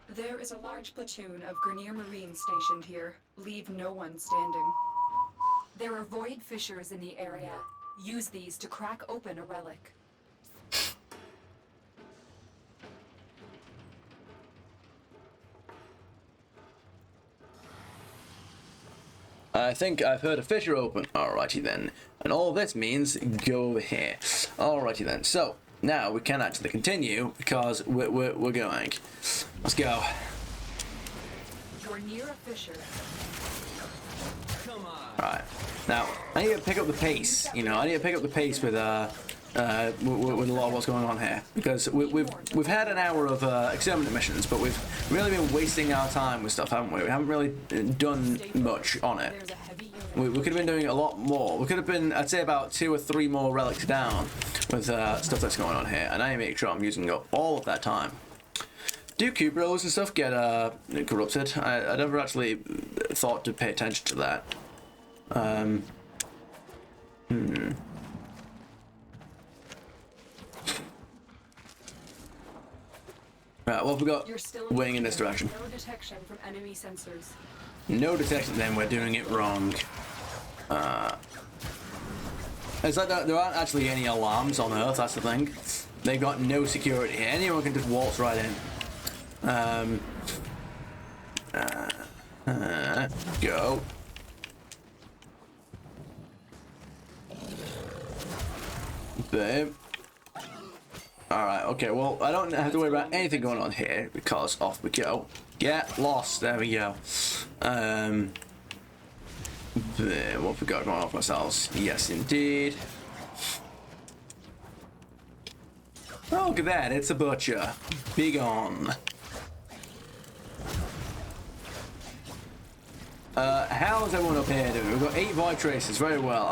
There is a large platoon of Grenier Marines stationed here. Leave no one standing. There are void fissures in the area. Use these to crack open a relic. I think I've heard a fissure open. Alrighty then. And all this means go over here. Alrighty then. So now we can actually continue because we're going. Let's go. You're near a fissure. Alright. Now I need to pick up the pace. You know, I need to pick up the pace with a lot of what's going on here, because we've had an hour of exterminate missions, but we've really been wasting our time with stuff, haven't we? We haven't really done much on it. We could have been doing a lot more. We could have been, I'd say, about 2 or 3 more relics down with stuff that's going on here, and I make sure I'm using up all of that time. Do cube rolls and stuff get corrupted? I never actually thought to pay attention to that. Right, what have we got You're still wing in this direction? No detection from enemy sensors. No detection, then we're doing it wrong. It's like there aren't actually any alarms on Earth, that's the thing. They've got no security. Anyone can just waltz right in. Go. Boom. Alright, okay, well, I don't have to worry about anything going on here because off we go. Get lost, there we go. Boom. What have we got going on for ourselves? Yes, indeed. Oh, look at that, it's a butcher. Big on. How is everyone up here doing? We've got 8 void traces, very well.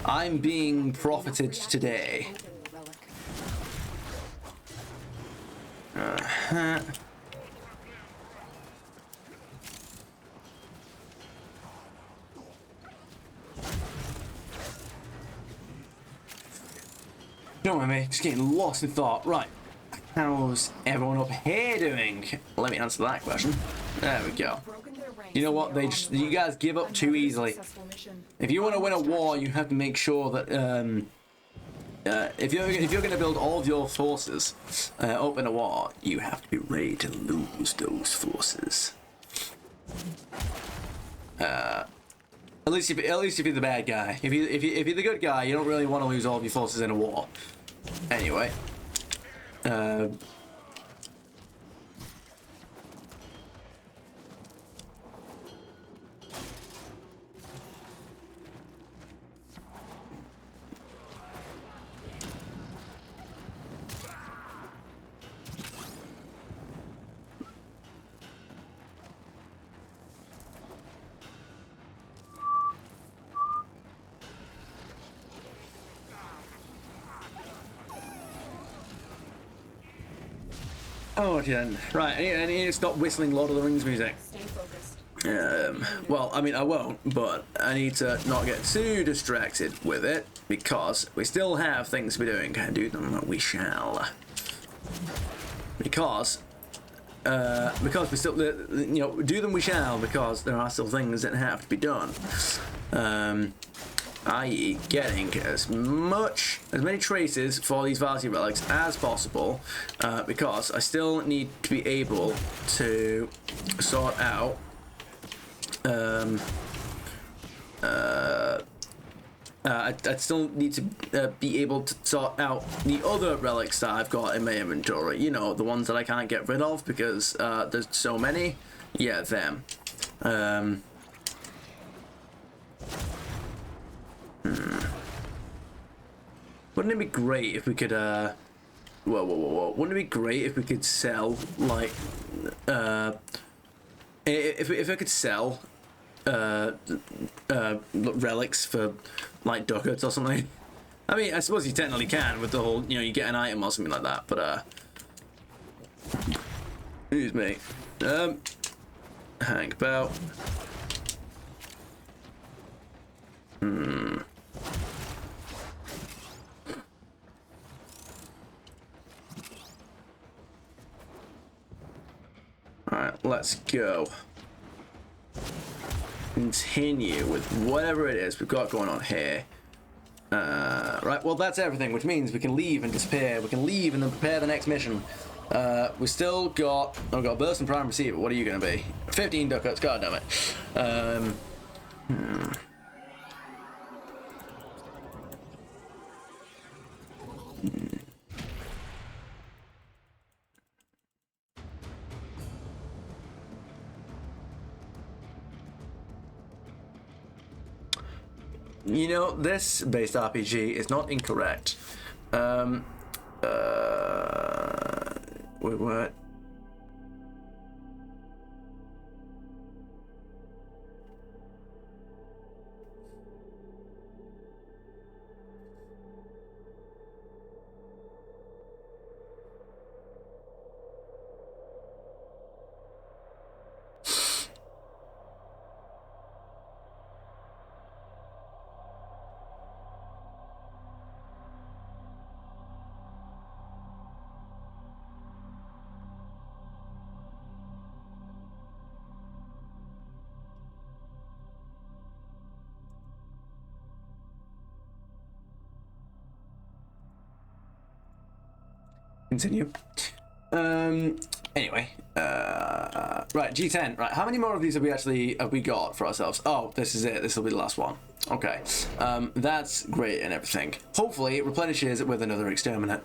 I'm being profited today. Don't mind me, just getting lost in thought. Right, how's everyone up here doing? Let me answer that question. There we go. You know what? You guys give up too easily. If you want to win a war, you have to make sure that if you're going to build all of your forces up in a war, you have to be ready to lose those forces. At least if you're the bad guy. If you're the good guy, you don't really want to lose all of your forces in a war. Anyway. Oh, then. Right, I need to stop whistling Lord of the Rings music. Stay focused. Well, I mean, I won't, but I need to not get too distracted with it because we still have things to be doing. Do them, we shall. Because we still, do them we shall because there are still things that have to be done. I.e. getting as many traces for these Vasi relics as possible, because I still need to be able to sort out I still need to be able to sort out the other relics that I've got in my inventory. You know, the ones that I can't get rid of because there's so many. Yeah, them. Wouldn't it be great if we could, whoa. Wouldn't it be great if we could sell, like, if I could sell, relics for, like, ducats or something? I mean, I suppose you technically can with the whole, you get an item or something like that, but, excuse me. Hang about. Alright, let's go. Continue with whatever it is we've got going on here. Right, well that's everything, which means we can leave and disappear. We can leave and then prepare the next mission. We still got... I've got Burst and Prime Receiver. What are you going to be? 15 ducats, god damn it. You know, this based RPG is not incorrect. Wait, what? Continue. Anyway, right, G10. Right, how many more of these have we got for ourselves? Oh, this is it. This will be the last one. Okay, that's great and everything. Hopefully, it replenishes with another exterminate.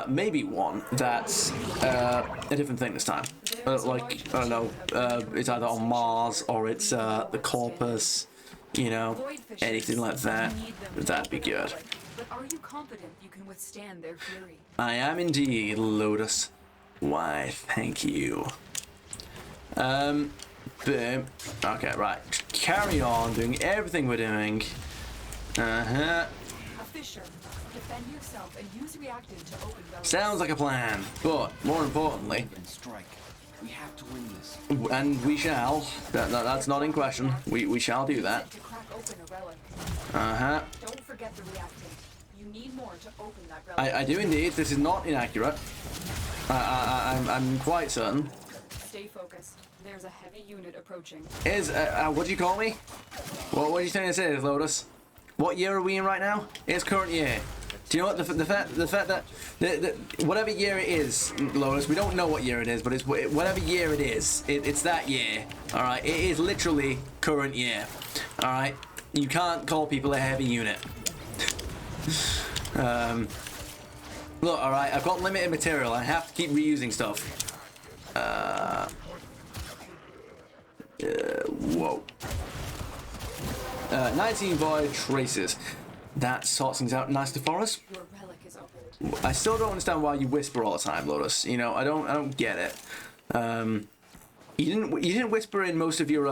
Maybe one that's a different thing this time. Like, I don't know, it's either on Mars or it's the Corpus, you know, anything like that. That'd be good. But are you confident you can withstand their fury? I am indeed, Lotus. Why, thank you. Boom. Okay, right. Carry on doing everything we're doing. A fissure. Defend yourself and use reactant to open those. Sounds like a plan, but more importantly, Move and strike. We have to win this. and we shall. That's not in question. We shall do that. To crack open a relic. Don't forget the reactant. You need more to open that relic. I do indeed. This is not inaccurate. I'm quite certain. Stay focused. There's a heavy unit approaching. What do you call me? What do you think this is, Lotus? What year are we in right now? It's current year. Do you know what the fact that whatever year it is, Lotus, we don't know what year it is, but it's whatever year it is. It's that year. All right. It is literally current year. All right. You can't call people a heavy unit. Look, all right. I've got limited material. I have to keep reusing stuff. Whoa. 19 void traces. That sorts things out nicely for us. Your relic is opened. I still don't understand why you whisper all the time, Lotus. You know, I don't get it. You didn't whisper in most of your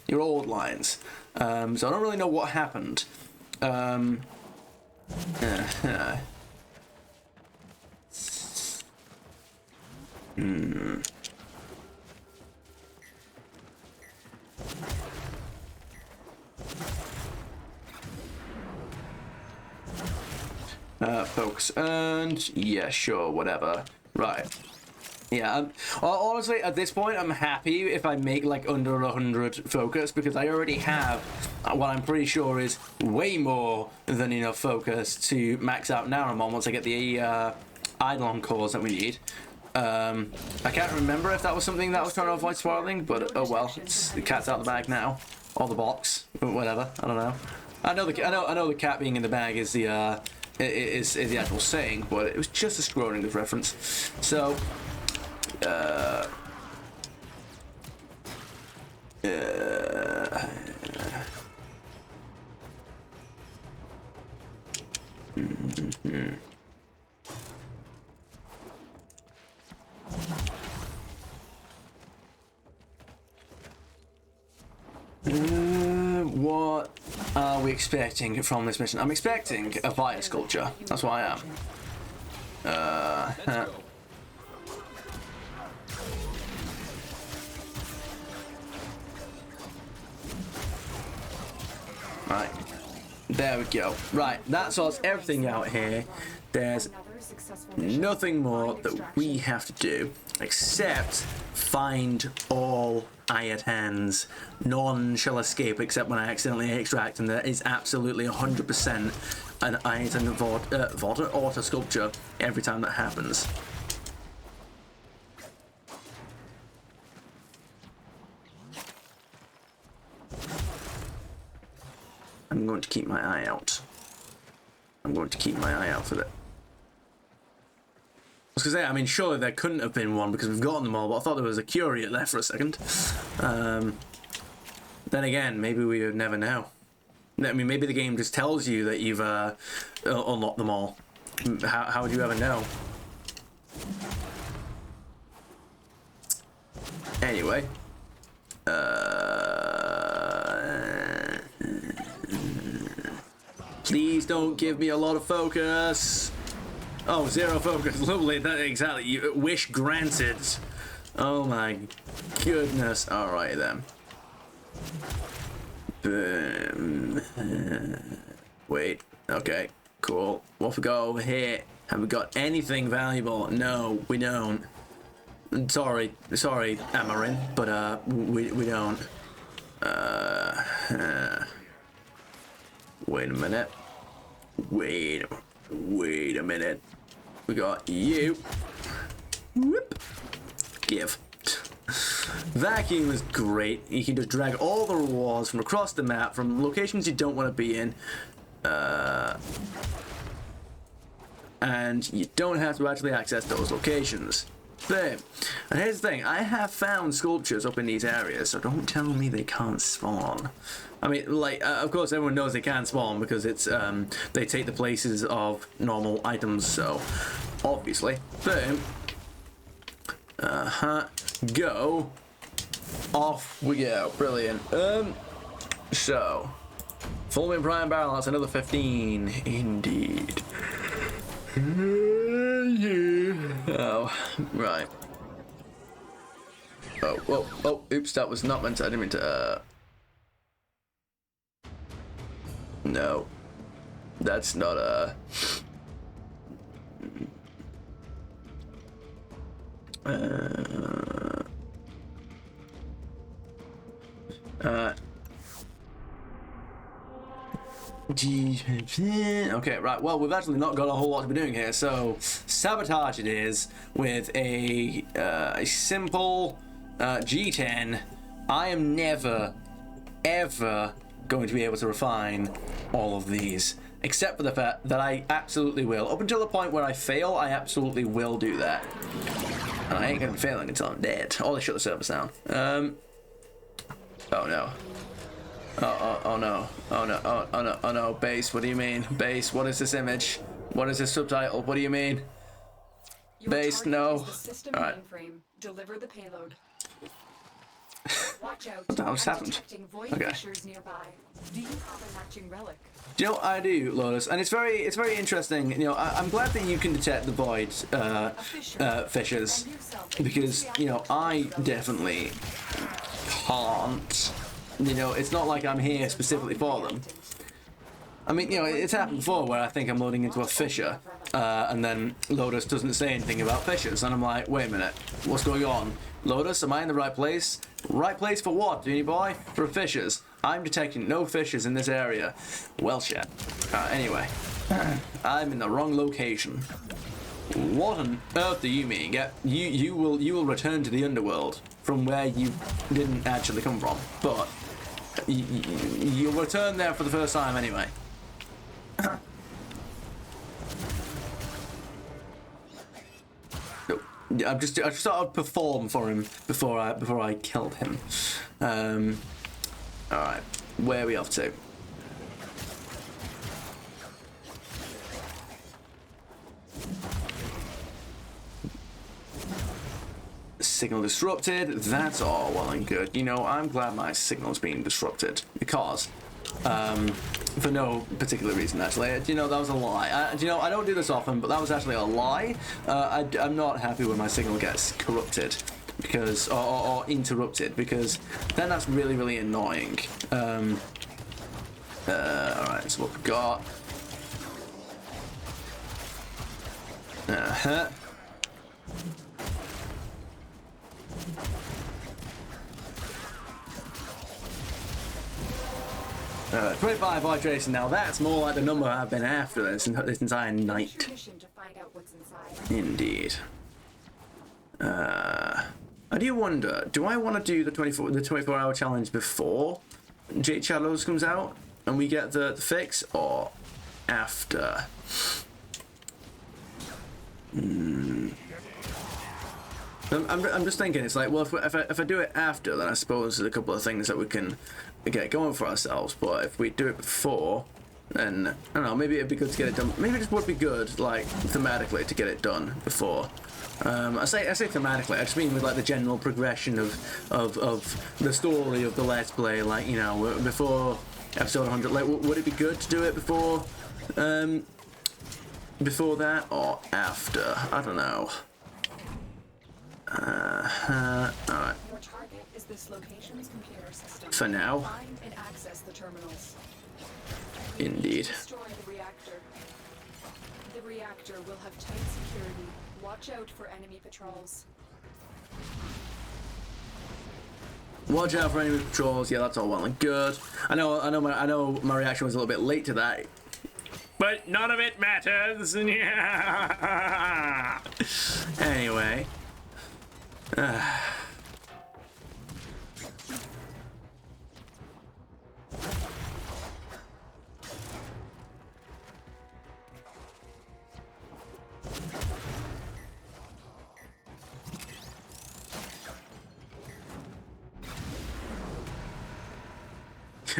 your old lines. So I don't really know what happened. Focus and yeah, sure, whatever. Right. Yeah. Honestly, at this point, I'm happy if I make like under 100 focus because I already have what I'm pretty sure is way more than enough focus to max out Naramon once I get the Eidolon cores that we need. I can't remember if that was something that was trying to avoid spoiling, but oh well, the cat's out of the bag now, or the box, whatever. I don't know. I know the cat being in the bag is the is the actual saying, but it was just a Schrödinger's reference. So, what are we expecting from this mission? I'm expecting a fire sculpture. That's what I am. Right. There we go. Right, that sorts everything out here. There's nothing more that we have to do except find all Ayat hands. None shall escape except when I accidentally extract, and there is absolutely 100% an Ayat and Vorta auto sculpture every time that happens. I'm going to keep my eye out. I'm going to keep my eye out for that. I was going to say, I mean, surely there couldn't have been one because we've gotten them all, but I thought there was a curiate there for a second. Then again, maybe we would never know. I mean, maybe the game just tells you that you've unlocked them all. How would you ever know? Anyway. Please don't give me a lot of focus. Oh, 0 focus. Lovely. That exactly. You, wish granted. Oh my goodness. All right then. Boom. Wait. Okay. Cool. What have we got over here? Have we got anything valuable? No, we don't. Sorry, Amarin, but we don't. Wait a minute. Wait a minute. We got you. Whoop. Give. Vacuum is great. You can just drag all the rewards from across the map, from locations you don't want to be in. And you don't have to actually access those locations. Boom. And here's the thing, I have found sculptures up in these areas, so don't tell me they can't spawn. I mean, like, of course everyone knows they can spawn because it's, they take the places of normal items, so, obviously. Boom. Go. Off we go. Brilliant. So, Fulminate Prime Barrel, that's another 15. Indeed. Oh, right. Oh, whoa, oh, oops, that was not meant to, I didn't mean to, no. That's not, okay, right, well, we've actually not got a whole lot to be doing here, so sabotage it is with a simple G10. I am never, ever going to be able to refine all of these, except for the fact that I absolutely will. Up until the point where I fail, I absolutely will do that. And I ain't gonna be failing until I'm dead. Oh, they shut the service down. Oh no. Oh no. Oh no. Oh no. Base, what do you mean? Base, what is this image? What is this subtitle? What do you mean? Base, no. Alright. Deliver the payload. Watch out. What the hell's happened? Okay. Do you have a matching relic? Do you know what I do, Lotus? And it's very interesting. You know, I'm glad that you can detect the void fissures, because you know I definitely can't. You know, it's not like I'm here specifically for them. I mean, you know, it's happened before where I think I'm loading into a fissure, and then Lotus doesn't say anything about fissures, and I'm like, wait a minute, what's going on? Lotus, am I in the right place? Right place for what, Genie Boy? For fissures. I'm detecting no fissures in this area. Well, shit. Anyway, I'm in the wrong location. What on earth do you mean? You will return to the underworld from where you didn't actually come from, but you'll return there for the first time anyway. I just thought I'd perform for him before I killed him. All right, where are we off to? Signal disrupted. That's all well and good. You know, I'm glad my signal's being disrupted because, for no particular reason actually. You know, that was a lie. You know, I don't do this often, but that was actually a lie. I'm not happy when my signal gets corrupted because, or interrupted, because then that's really annoying. All right, so what we've got. Uh, 25 void tracing. Now that's more like the number I've been after this entire night. Indeed. I do wonder, do I want to do the 24-hour challenge before Jade Shadows comes out and we get the fix, or after? I'm just thinking, it's like, well, if I do it after, then I suppose there's a couple of things that we can get going for ourselves, but if we do it before, then, I don't know, maybe it'd be good to get it done. Maybe it just would be good, like, thematically, to get it done before. I say thematically, I just mean with, like, the general progression of the story of the Let's Play, like, you know, before episode 100, like, would it be good to do it before that, or after? I don't know. Alright. Your target is this location's computer system. For now. Find and access the terminals. Indeed. Destroy the reactor. The reactor will have tight security. Watch out for enemy patrols. Watch out for enemy patrols. Yeah, that's all well and good. I know my reaction was a little bit late to that. but none of it matters. Anyway.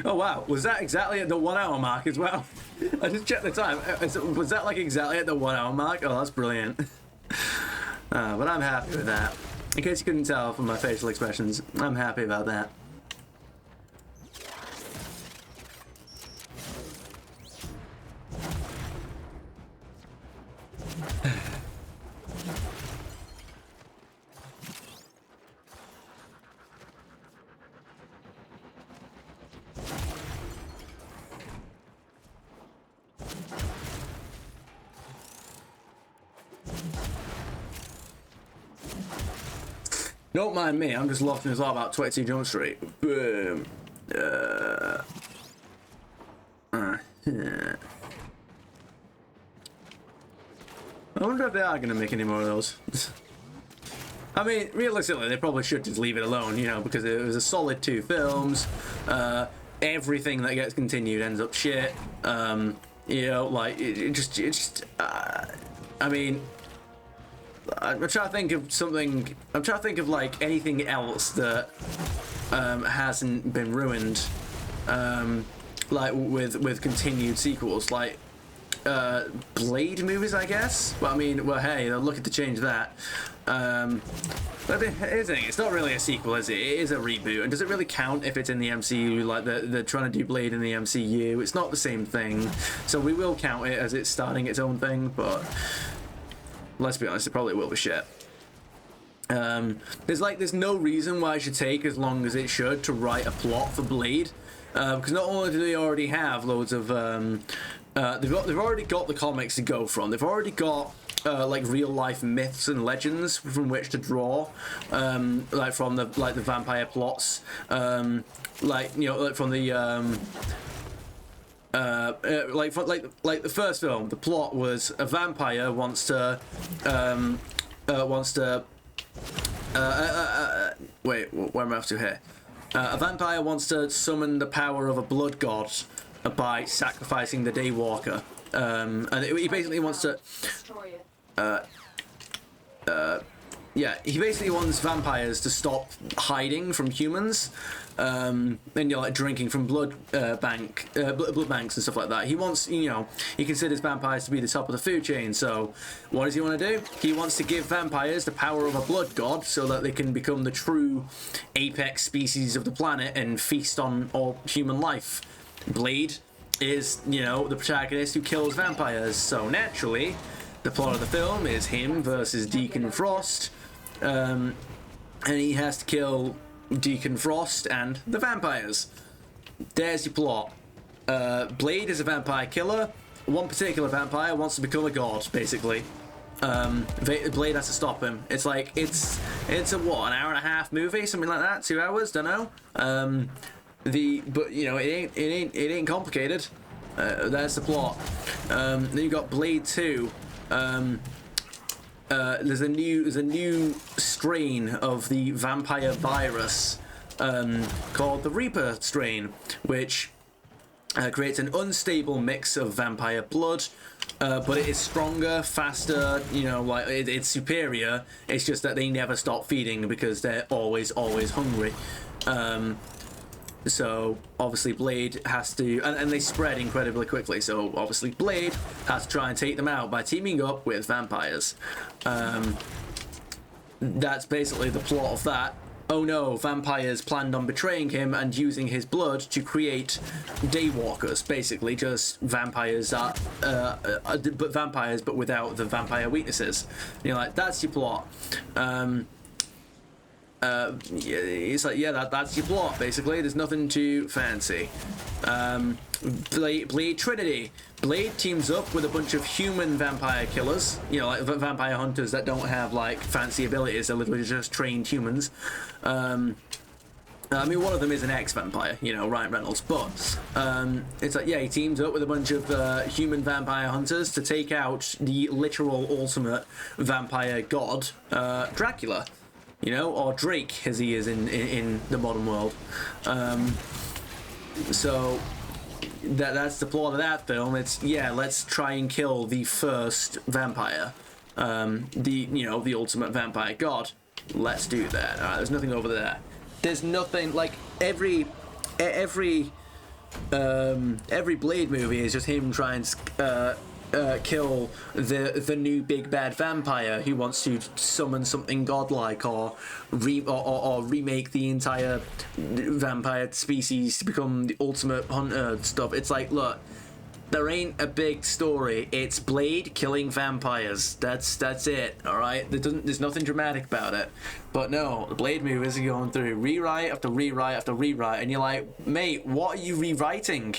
Oh wow, was that exactly at the 1 hour mark as well? I just checked the time. Was that like exactly at the 1 hour mark? Oh, that's brilliant. But I'm happy with that. In case you couldn't tell from my facial expressions, I'm happy about that. Don't mind me, I'm just lost in this all about 22 Jump Street. Boom. I wonder if they are going to make any more of those. I mean, realistically, they probably should just leave it alone, you know, because it was a solid 2 films. Everything that gets continued ends up shit. You know, like, I mean, I'm trying to think of something. I'm trying to think of like anything else that hasn't been ruined, like with continued sequels, like Blade movies, I guess. But I mean, well, hey, they're looking to change that. But here's the thing: it's not really a sequel, is it? It is a reboot, and does it really count if it's in the MCU? Like they're trying to do Blade in the MCU. It's not the same thing, so we will count it as it's starting its own thing, but. Let's be honest, it probably will be shit. There's no reason why it should take as long as it should to write a plot for Blade, because not only do they already have loads of, they've already got the comics to go from. They've already got like real life myths and legends from which to draw, like from the vampire plots, like you know, like from the. Like the first film, the plot was a vampire wants to wait, where am I up to here? A vampire wants to summon the power of a blood god by sacrificing the Daywalker, and he basically wants to yeah, he basically wants vampires to stop hiding from humans. And you're like drinking from blood banks and stuff like that. He wants, you know, he considers vampires to be the top of the food chain. So what does he want to do? He wants to give vampires the power of a blood god so that they can become the true apex species of the planet and feast on all human life. Blade is, you know, the protagonist who kills vampires. So naturally, the plot of the film is him versus Deacon Frost, and he has to kill Deacon Frost and the vampires. There's your plot. Blade is a vampire killer. One particular vampire wants to become a god, basically. Blade has to stop him. It's like it's a what, an hour and a half movie, something like that, 2 hours, don't know. But you know, it ain't complicated. That's the plot. Then you got Blade 2. There's a new strain of the vampire virus called the Reaper strain, which creates an unstable mix of vampire blood, but it is stronger, faster, you know, like it's superior. It's just that they never stop feeding because they're always hungry. So obviously Blade has to, and they spread incredibly quickly, so obviously Blade has to try and take them out by teaming up with vampires. That's basically the plot of that. Oh no, vampires planned on betraying him and using his blood to create Daywalkers, basically just vampires that, but vampires but without the vampire weaknesses. And you're like, that's your plot. It's like, yeah, that's your plot, basically. There's nothing too fancy. Blade Trinity. Blade teams up with a bunch of human vampire killers, you know, like vampire hunters that don't have, like, fancy abilities. They're literally just trained humans. I mean, one of them is an ex-vampire, you know, Ryan Reynolds, but it's like, yeah, he teams up with a bunch of human vampire hunters to take out the literal ultimate vampire god, Dracula, you know, or Drake, as he is in the modern world. So that's the plot of that film. It's, yeah, let's try and kill the first vampire, the ultimate vampire god. Let's do that. All right, there's nothing over there. There's nothing, like, every Blade movie is just him trying to kill the new big bad vampire who wants to summon something godlike, or remake the entire vampire species to become the ultimate hunter stuff. It's like, look, there ain't a big story. It's Blade killing vampires. That's it. All right. There's nothing dramatic about it. But no, the Blade movies are going through rewrite after rewrite after rewrite, and you're like, mate, what are you rewriting?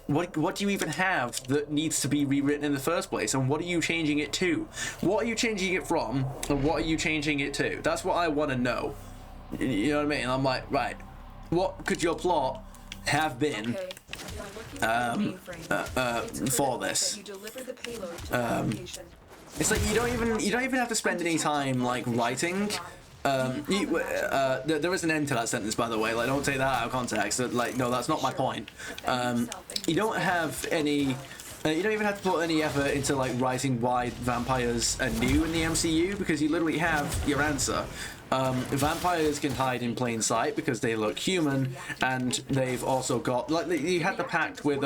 What do you even have that needs to be rewritten in the first place? And what are you changing it to? What are you changing it from? And what are you changing it to? That's what I want to know. You know what I mean? I'm like, right, what could your plot have been for this? It's like you don't even have to spend any time like writing. There is an end to that sentence, by the way. Like, don't take that out of context. Like, no, that's not my point. You don't have any. You don't even have to put any effort into like writing why vampires are new in the MCU, because you literally have your answer. Vampires can hide in plain sight because they look human, and they've also got, like, you had the pact with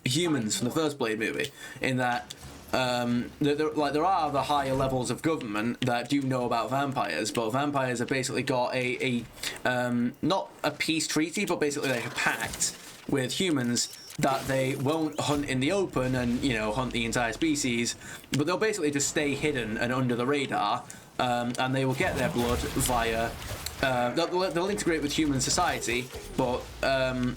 humans from the first Blade movie, in that there are the higher levels of government that do know about vampires, but vampires have basically got a not a peace treaty, but basically like a pact with humans that they won't hunt in the open and, you know, hunt the entire species, but they'll basically just stay hidden and under the radar. And they will get their blood via. They'll integrate with human society, but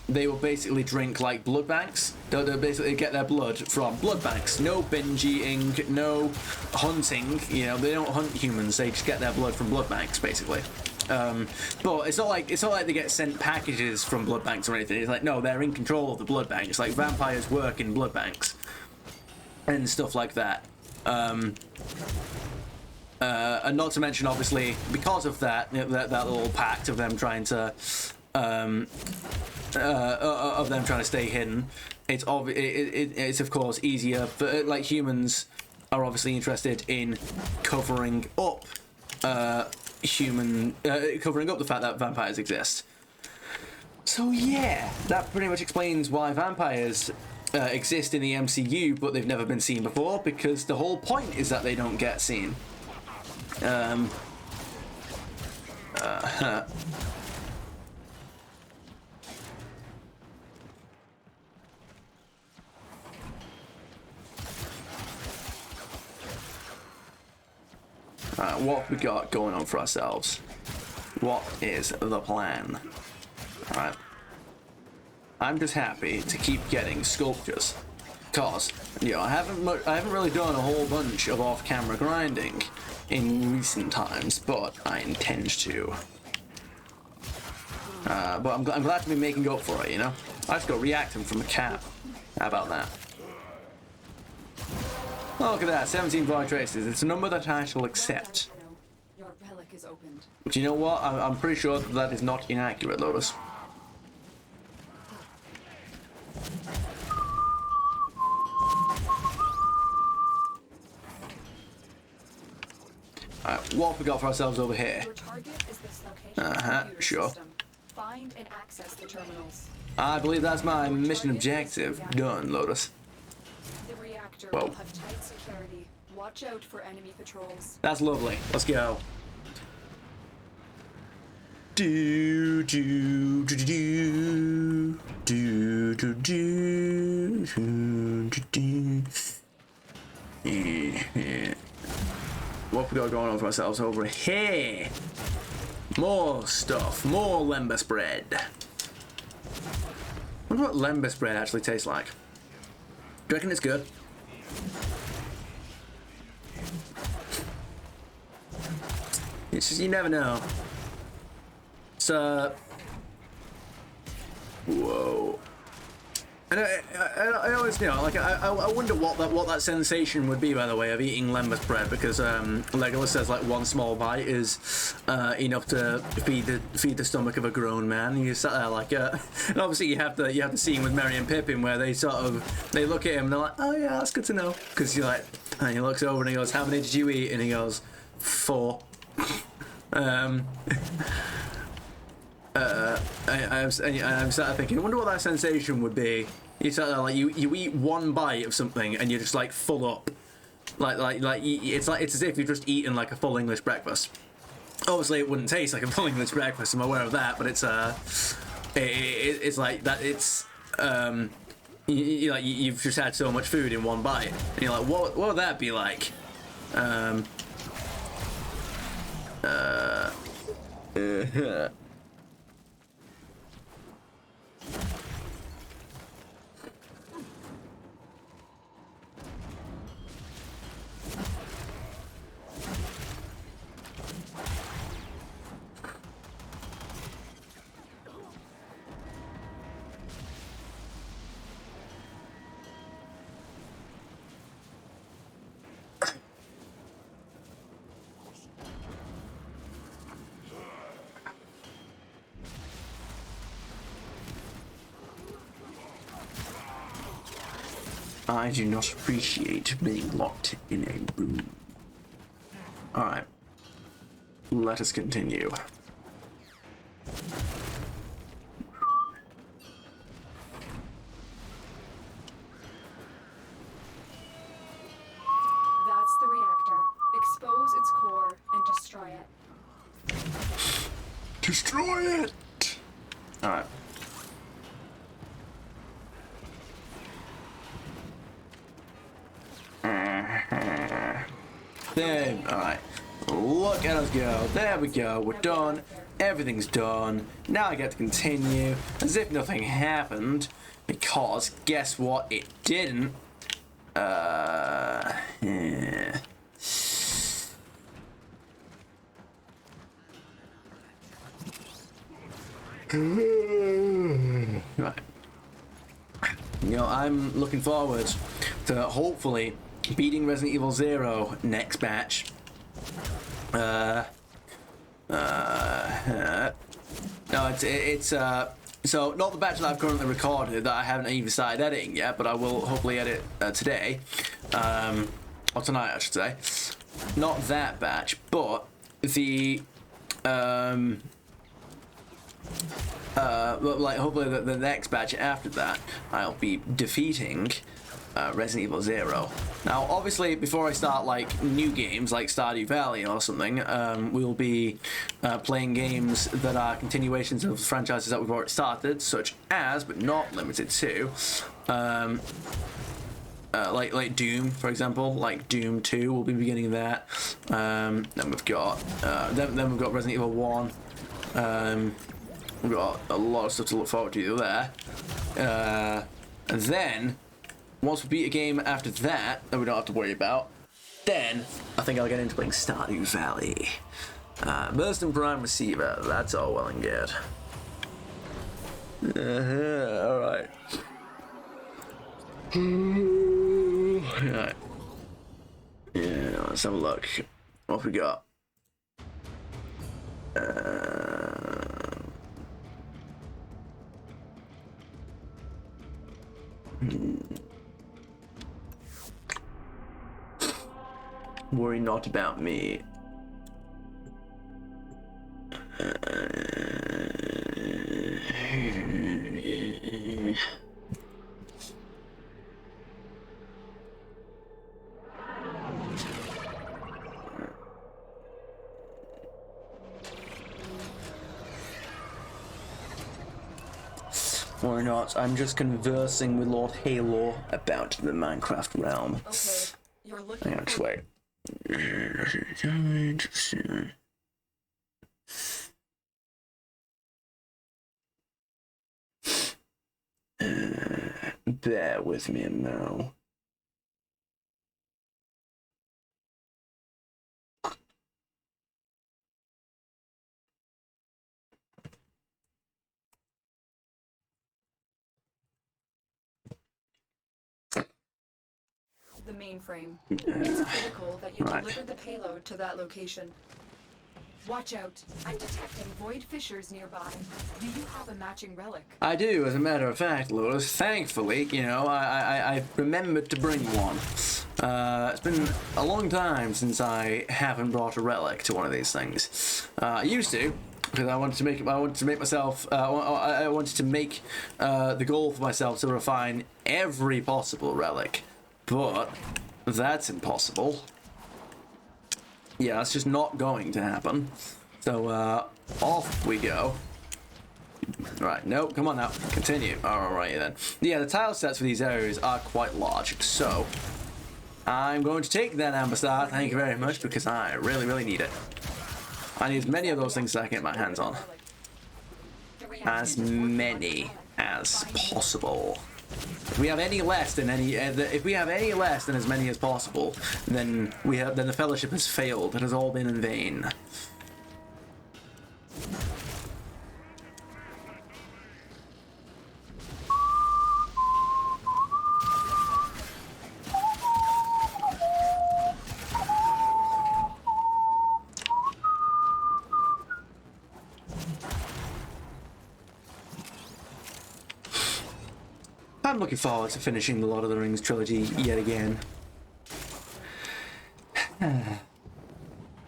they will basically drink like blood banks. They'll basically get their blood from blood banks. No binge eating, no hunting. You know, they don't hunt humans. They just get their blood from blood banks, basically. But it's not like they get sent packages from blood banks or anything. It's like, no, they're in control of the blood banks. Like, vampires work in blood banks and stuff like that. And not to mention, obviously, because of that little pact of them trying to stay hidden, it's of course easier. But like, humans are obviously interested in covering up covering up the fact that vampires exist. So yeah, that pretty much explains why vampires exist in the MCU, but they've never been seen before, because the whole point is that they don't get seen. What have we got going on for ourselves? What is the plan? Alright. I'm just happy to keep getting sculptures, cause, you know, I haven't really done a whole bunch of off-camera grinding in recent times, but I intend to. But I'm glad to be making up for it, you know? I just got reacting from a cat. How about that? Oh, look at that, 17 void traces. It's a number that I shall accept. Your relic is opened. But you know what? I'm pretty sure that is not inaccurate, Lotus. Alright, what have we got for ourselves over here? Your target is this location. Sure. Find and access the terminals. I believe that's my mission objective. Done, Lotus. The reactor Whoa. will have tight security. Watch out for enemy patrols. That's lovely. Let's go. Do do do do do do do do do. Yeah. What have we got going on for ourselves over here? More stuff. More lembas bread. I wonder what lembas bread actually tastes like. Do you reckon it's good? It's just, you never know. So, Whoa. And I always, like I wonder what that sensation would be, by the way, of eating lemmus bread, because Legolas says like one small bite is enough to feed the stomach of a grown man. And you sat there like, and obviously you have the scene with Merry and Pippin where they look at him and they're like, oh yeah, that's good to know, because you're like, and he looks over and he goes, how many did you eat? And he goes, 4. I'm sat there thinking, I wonder what that sensation would be. You sat there like you eat one bite of something and you're just like full up, like it's as if you've just eaten like a full English breakfast. Obviously, it wouldn't taste like a full English breakfast. I'm aware of that, but it's like that. It's you've just had so much food in one bite, and you're like, what would that be like? I do not appreciate being locked in a room. Alright. Let us continue. That's the reactor. Expose its core and destroy it. Destroy it! Alright. There, alright. Look at us go. There we go. We're done. Everything's done. Now I get to continue as if nothing happened. Because guess what? It didn't. Yeah. Right. I'm looking forward to hopefully beating Resident Evil 0 next batch. No, it's so not the batch that I've currently recorded, that I haven't even started editing yet, but I will hopefully edit today, or tonight I should say. Not that batch, but the like hopefully the next batch after that, I'll be defeating Resident Evil 0. Now, obviously, before I start like new games like Stardew Valley or something, we'll be playing games that are continuations of franchises that we've already started, such as, but not limited to, like Doom, for example. Like Doom 2, we'll be beginning that. Then we've got then we've got Resident Evil 1. We've got a lot of stuff to look forward to there. And then, once we beat a game after that we don't have to worry about, then I think I'll get into playing Stardew Valley. Burst and Prime Receiver, that's all well and good. Alright. Alright. Yeah, let's have a look. What have we got? Worry not about me. Or not, I'm just conversing with Lord Halo about the Minecraft realm. Okay, you're looking. Hang on, just wait. Bear with me a mo. the mainframe. It's critical that you Right. deliver the payload to that location. Watch out. I'm detecting void fissures nearby. Do you have a matching relic? I do, as a matter of fact, Lotus. Thankfully, you know, I remembered to bring one. It's been a long time since I haven't brought a relic to one of these things. I used to, because I wanted to make myself. I wanted to make the goal for myself to refine every possible relic, but that's impossible. Yeah, that's just not going to happen. So, off we go. Right, no, come on now, continue. Alright then. Yeah, the tile sets for these areas are quite large, so I'm going to take that amber star, thank you very much, because I really, really need it. I need as many of those things as I can get my hands on. As many as possible. If we have any less than as many as possible, then the Fellowship has failed. It has all been in vain. I'm looking forward to finishing the Lord of the Rings trilogy yet again.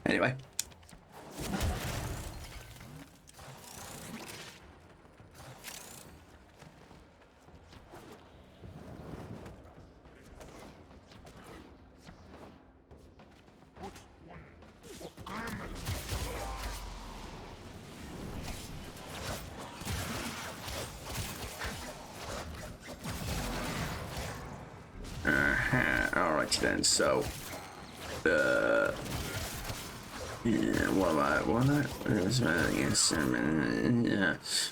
Anyway. Alright then, so yeah,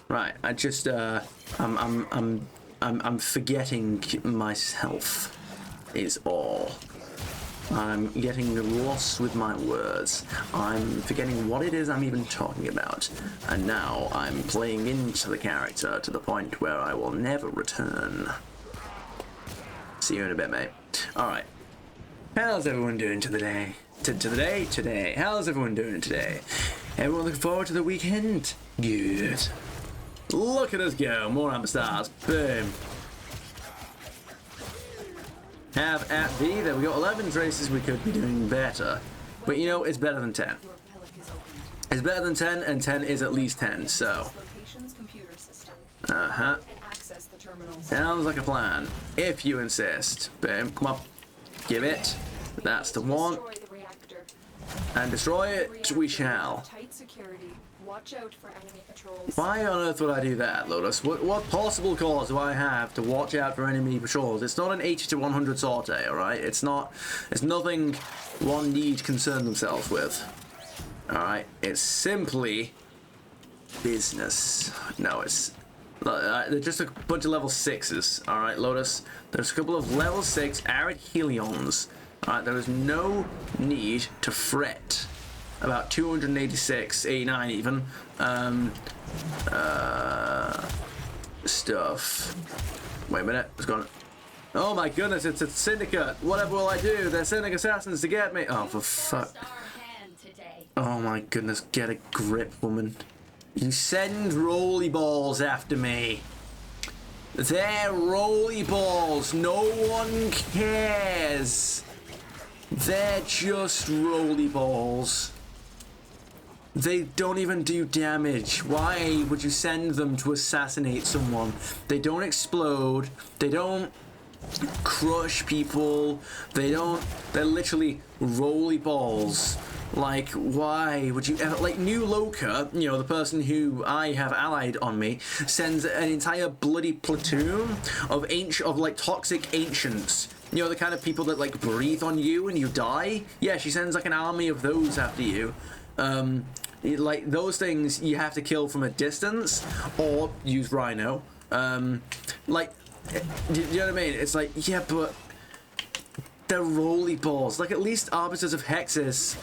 right, I just I'm forgetting myself is all. I'm getting lost with my words. I'm forgetting what it is I'm even talking about. And now I'm playing into the character to the point where I will never return. See you in a bit, mate. Alright. How's everyone doing today? Today. How's everyone doing today? Everyone looking forward to the weekend? Good. Look at us go. More amber stars. Boom. Have at thee. There we go. 11 traces. We could be doing better. But you know, it's better than 10. It's better than 10, and 10 is at least 10, so. Uh-huh. Sounds like a plan. If you insist. Boom. Come on. Give it. That's the one. And destroy it we shall. Why on earth would I do that, Lotus? What possible cause do I have to watch out for enemy patrols? It's not an 80 to 100 sortie, alright? It's nothing one need concern themselves with. Alright? It's simply business. No, it's... They're just a bunch of level 6s, alright, Lotus? There's a couple of level 6 arid helions. Alright, there is no need to fret about 286, 89 even, stuff. Wait a minute, it's gone. Oh my goodness, it's a syndicate. Whatever will I do? They're sending assassins to get me. Oh, for fuck. Oh my goodness, get a grip, woman. You send roly balls after me. They're roly balls. No one cares. They're just roly balls. They don't even do damage. Why would you send them to assassinate someone? They don't explode. They don't crush people. They're literally roly balls. Like, why would you ever, like, New Loka, you know, the person who I have allied on me, sends an entire bloody platoon of like, toxic ancients. You know, the kind of people that, like, breathe on you and you die? Yeah, she sends, like, an army of those after you. Like, those things you have to kill from a distance, or use Rhino. Like, do you know what I mean? It's like, yeah, but they're roly balls. Like, at least Arbiters of Hexis...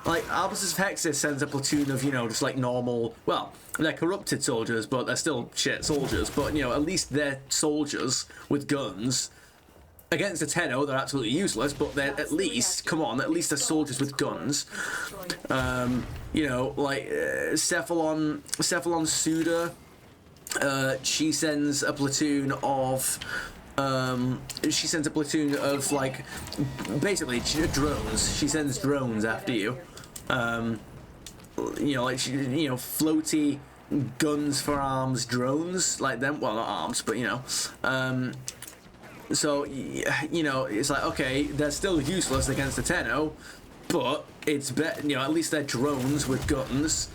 Like, Arbiters of Hexis sends a platoon of, you know, just like normal... Well, they're corrupted soldiers, but they're still shit soldiers. But, you know, at least they're soldiers with guns. against a Tenno, they're absolutely useless, but they're at least, come on, at least they're soldiers with guns. You know, like Cephalon Suda, she sends a platoon of like basically drones. She sends drones after you. You know, like floaty guns for arms drones like them. Well, not arms, but you know. So you know, it's like, okay, they're still useless against the Tenno, but it's better. You know, at least they're drones with guns.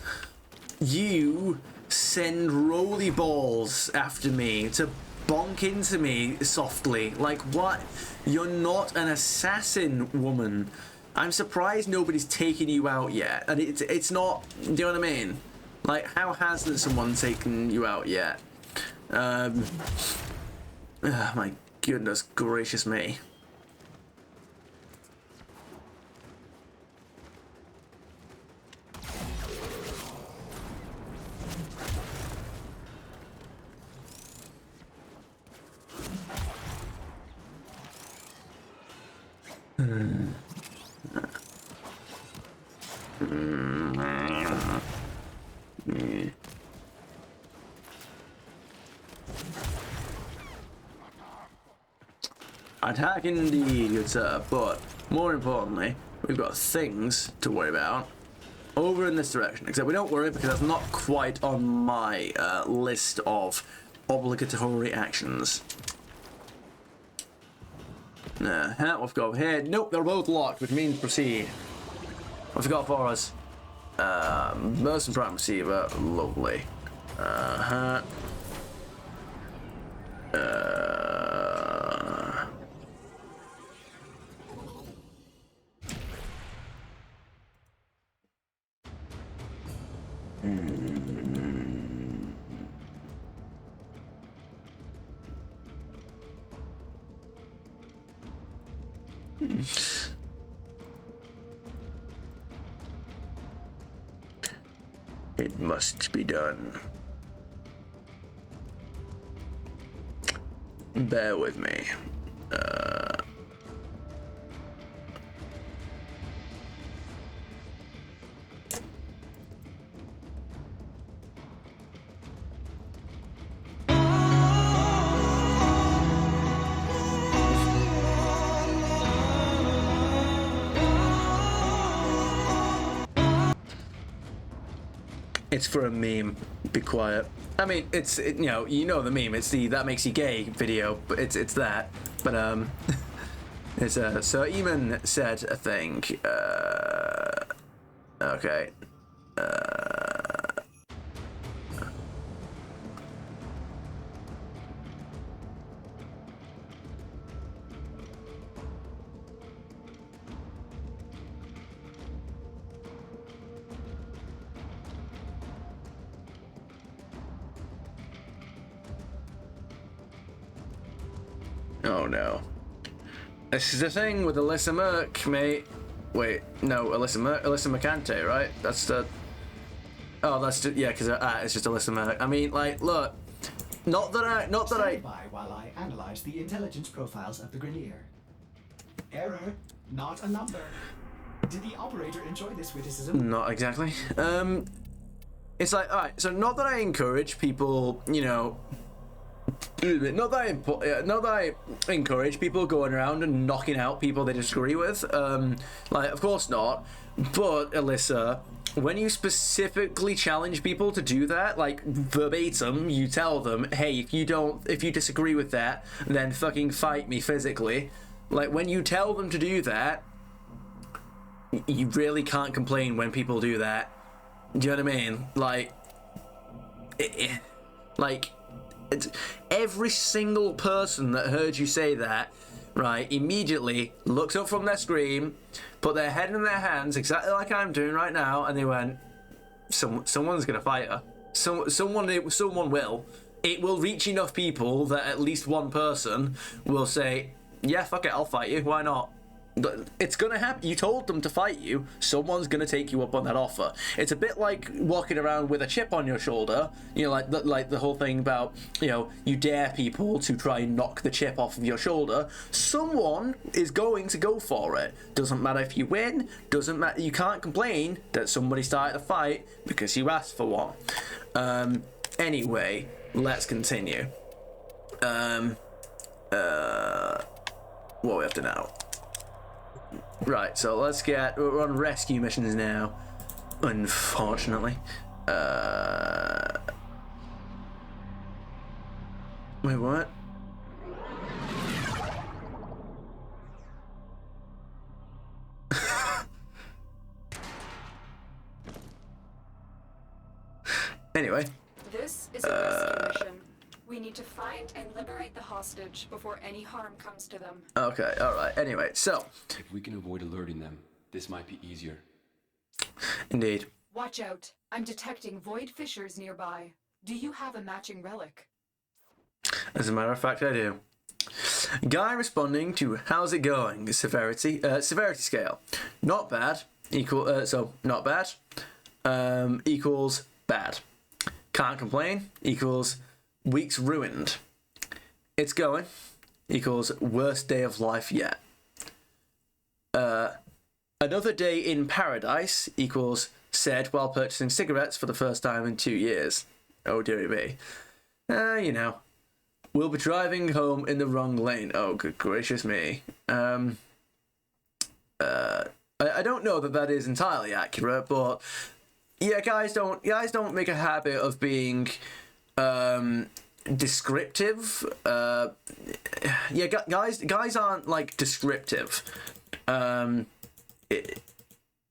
You send roly balls after me to bonk into me softly. Like, what? You're not an assassin, woman. I'm surprised nobody's taken you out yet. And it's not, do you know what I mean? Like, how hasn't someone taken you out yet? My goodness gracious me. Attack indeed, good sir, but more importantly, we've got things to worry about over in this direction. Except we don't worry because that's not quite on my list of obligatory actions. We've got here. Nope, they're both locked, which means proceed. What have we got for us? Burst and prime receiver, lovely. It must be done. Bear with me. It's for a meme. Be quiet. I mean, you know the meme. It's the "that makes you gay" video, but it's that. But it's so Eamon said a thing. Okay. Oh no. This is the thing with Alyssa Merc, mate. Wait, no, Alyssa Mercante, right? That's the... Oh, that's just, yeah, because it's just Alyssa Merc. I mean, like, look, not that I... Stand by while I analyze the intelligence profiles of the Grenier. Error, not a number. Did the operator enjoy this witticism? Not exactly. It's like, alright, so not that I encourage people, you know... Not that I encourage people going around and knocking out people they disagree with. Like, of course not. But, Alyssa, when you specifically challenge people to do that, like, verbatim, you tell them, hey, if you disagree with that, then fucking fight me physically. Like, when you tell them to do that, you really can't complain when people do that. Do you know what I mean? Like, every single person that heard you say that, right, immediately looked up from their screen, put their head in their hands, exactly like I'm doing right now, and they went, someone's gonna fight her. Someone will. It will reach enough people that at least one person will say, yeah, fuck it, I'll fight you, why not? It's gonna happen. You told them to fight you. Someone's gonna take you up on that offer. It's a bit like walking around with a chip on your shoulder. You know, like the whole thing about, you know, you dare people to try and knock the chip off of your shoulder. Someone is going to go for it. Doesn't matter if you win. Doesn't matter. You can't complain that somebody started a fight because you asked for one. Anyway, let's continue. What are we up to now? Right, so we're on rescue missions now, unfortunately. Wait, what? Anyway. This is a rescue mission. We need to find and liberate the hostage before any harm comes to them. Okay, alright. Anyway, so. If we can avoid alerting them, this might be easier. Indeed. Watch out. I'm detecting void fissures nearby. Do you have a matching relic? As a matter of fact, I do. Guy responding to how's it going? Severity scale. Not bad. Not bad. Equals bad. Can't complain. Equals week's ruined. It's going. Equals worst day of life yet. Another day in paradise equals said while purchasing cigarettes for the first time in 2 years. Oh dearie me. You know. We'll be driving home in the wrong lane. Oh, good gracious me. I don't know that is entirely accurate, but yeah, guys don't make a habit of being descriptive. Yeah, guys aren't like descriptive. They're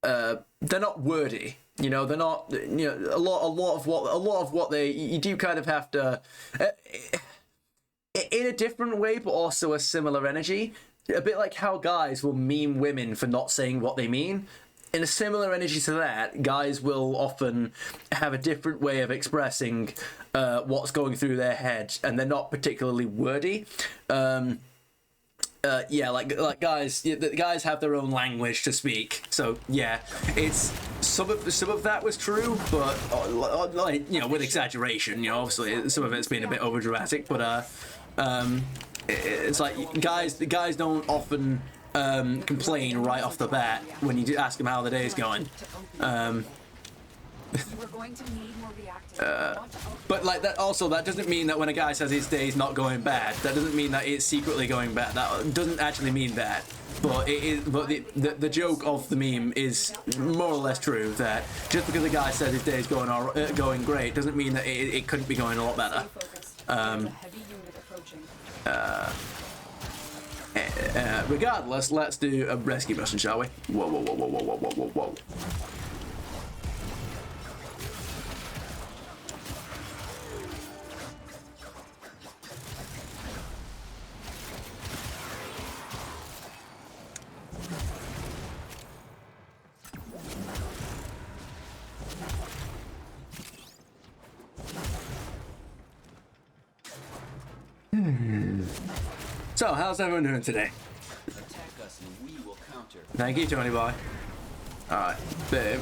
not wordy. You know, they're not. You know, a lot of what they. You do kind of have to. In a different way, but also a similar energy. A bit like how guys will meme women for not saying what they mean. In a similar energy to that, guys will often have a different way of expressing what's going through their head, and they're not particularly wordy. Yeah, like guys, the guys have their own language to speak. So yeah, it's some of that was true, but like, you know, with exaggeration. You know, obviously some of it's been a bit over dramatic, but it's like guys don't often complain right off the bat when you ask them how the day's going. But like that also, that doesn't mean that when a guy says his day's not going bad, that doesn't mean that it's secretly going bad. That doesn't actually mean that. But it is. But the joke of the meme is more or less true. That just because a guy says his day's going great doesn't mean that it couldn't be going a lot better. Regardless, let's do a rescue mission, shall we? Whoa, whoa, whoa, whoa, whoa, whoa, whoa, whoa. So, how's everyone doing today? Attack us and we will counter. Thank you, Tony Boy. Alright, boom.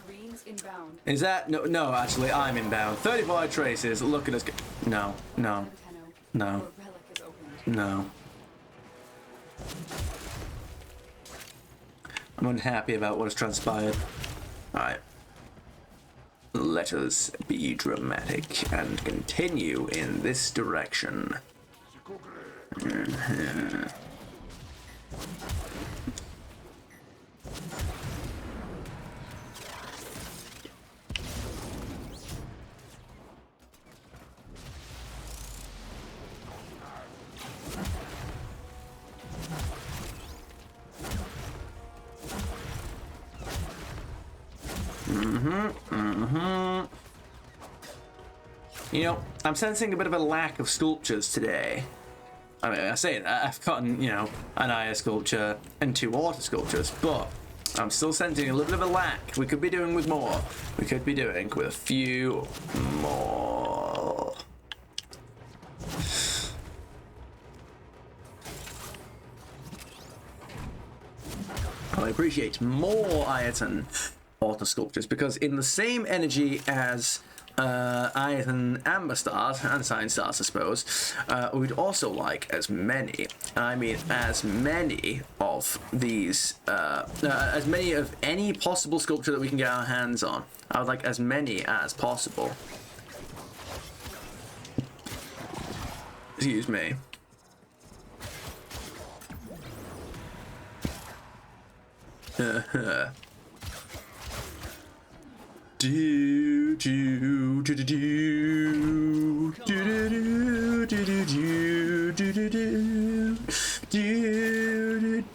Marines inbound. Is that... No, actually, I'm inbound. 35 traces, look at us go... No. Your relic is opened. No. I'm unhappy about what has transpired. Alright. Let us be dramatic and continue in this direction. You know, I'm sensing a bit of a lack of sculptures today. I mean, I say that, I've gotten, you know, an Aya sculpture and 2 water sculptures, but I'm still sensing a little bit of a lack. We could be doing with more. We could be doing with a few more. I appreciate more iron auto sculptures, because in the same energy as iron amber stars and sign stars, I suppose, we'd also like as many, I mean as many of these, as many of any possible sculpture that we can get our hands on. I would like as many as possible. Excuse me. Do do do do do do do do do do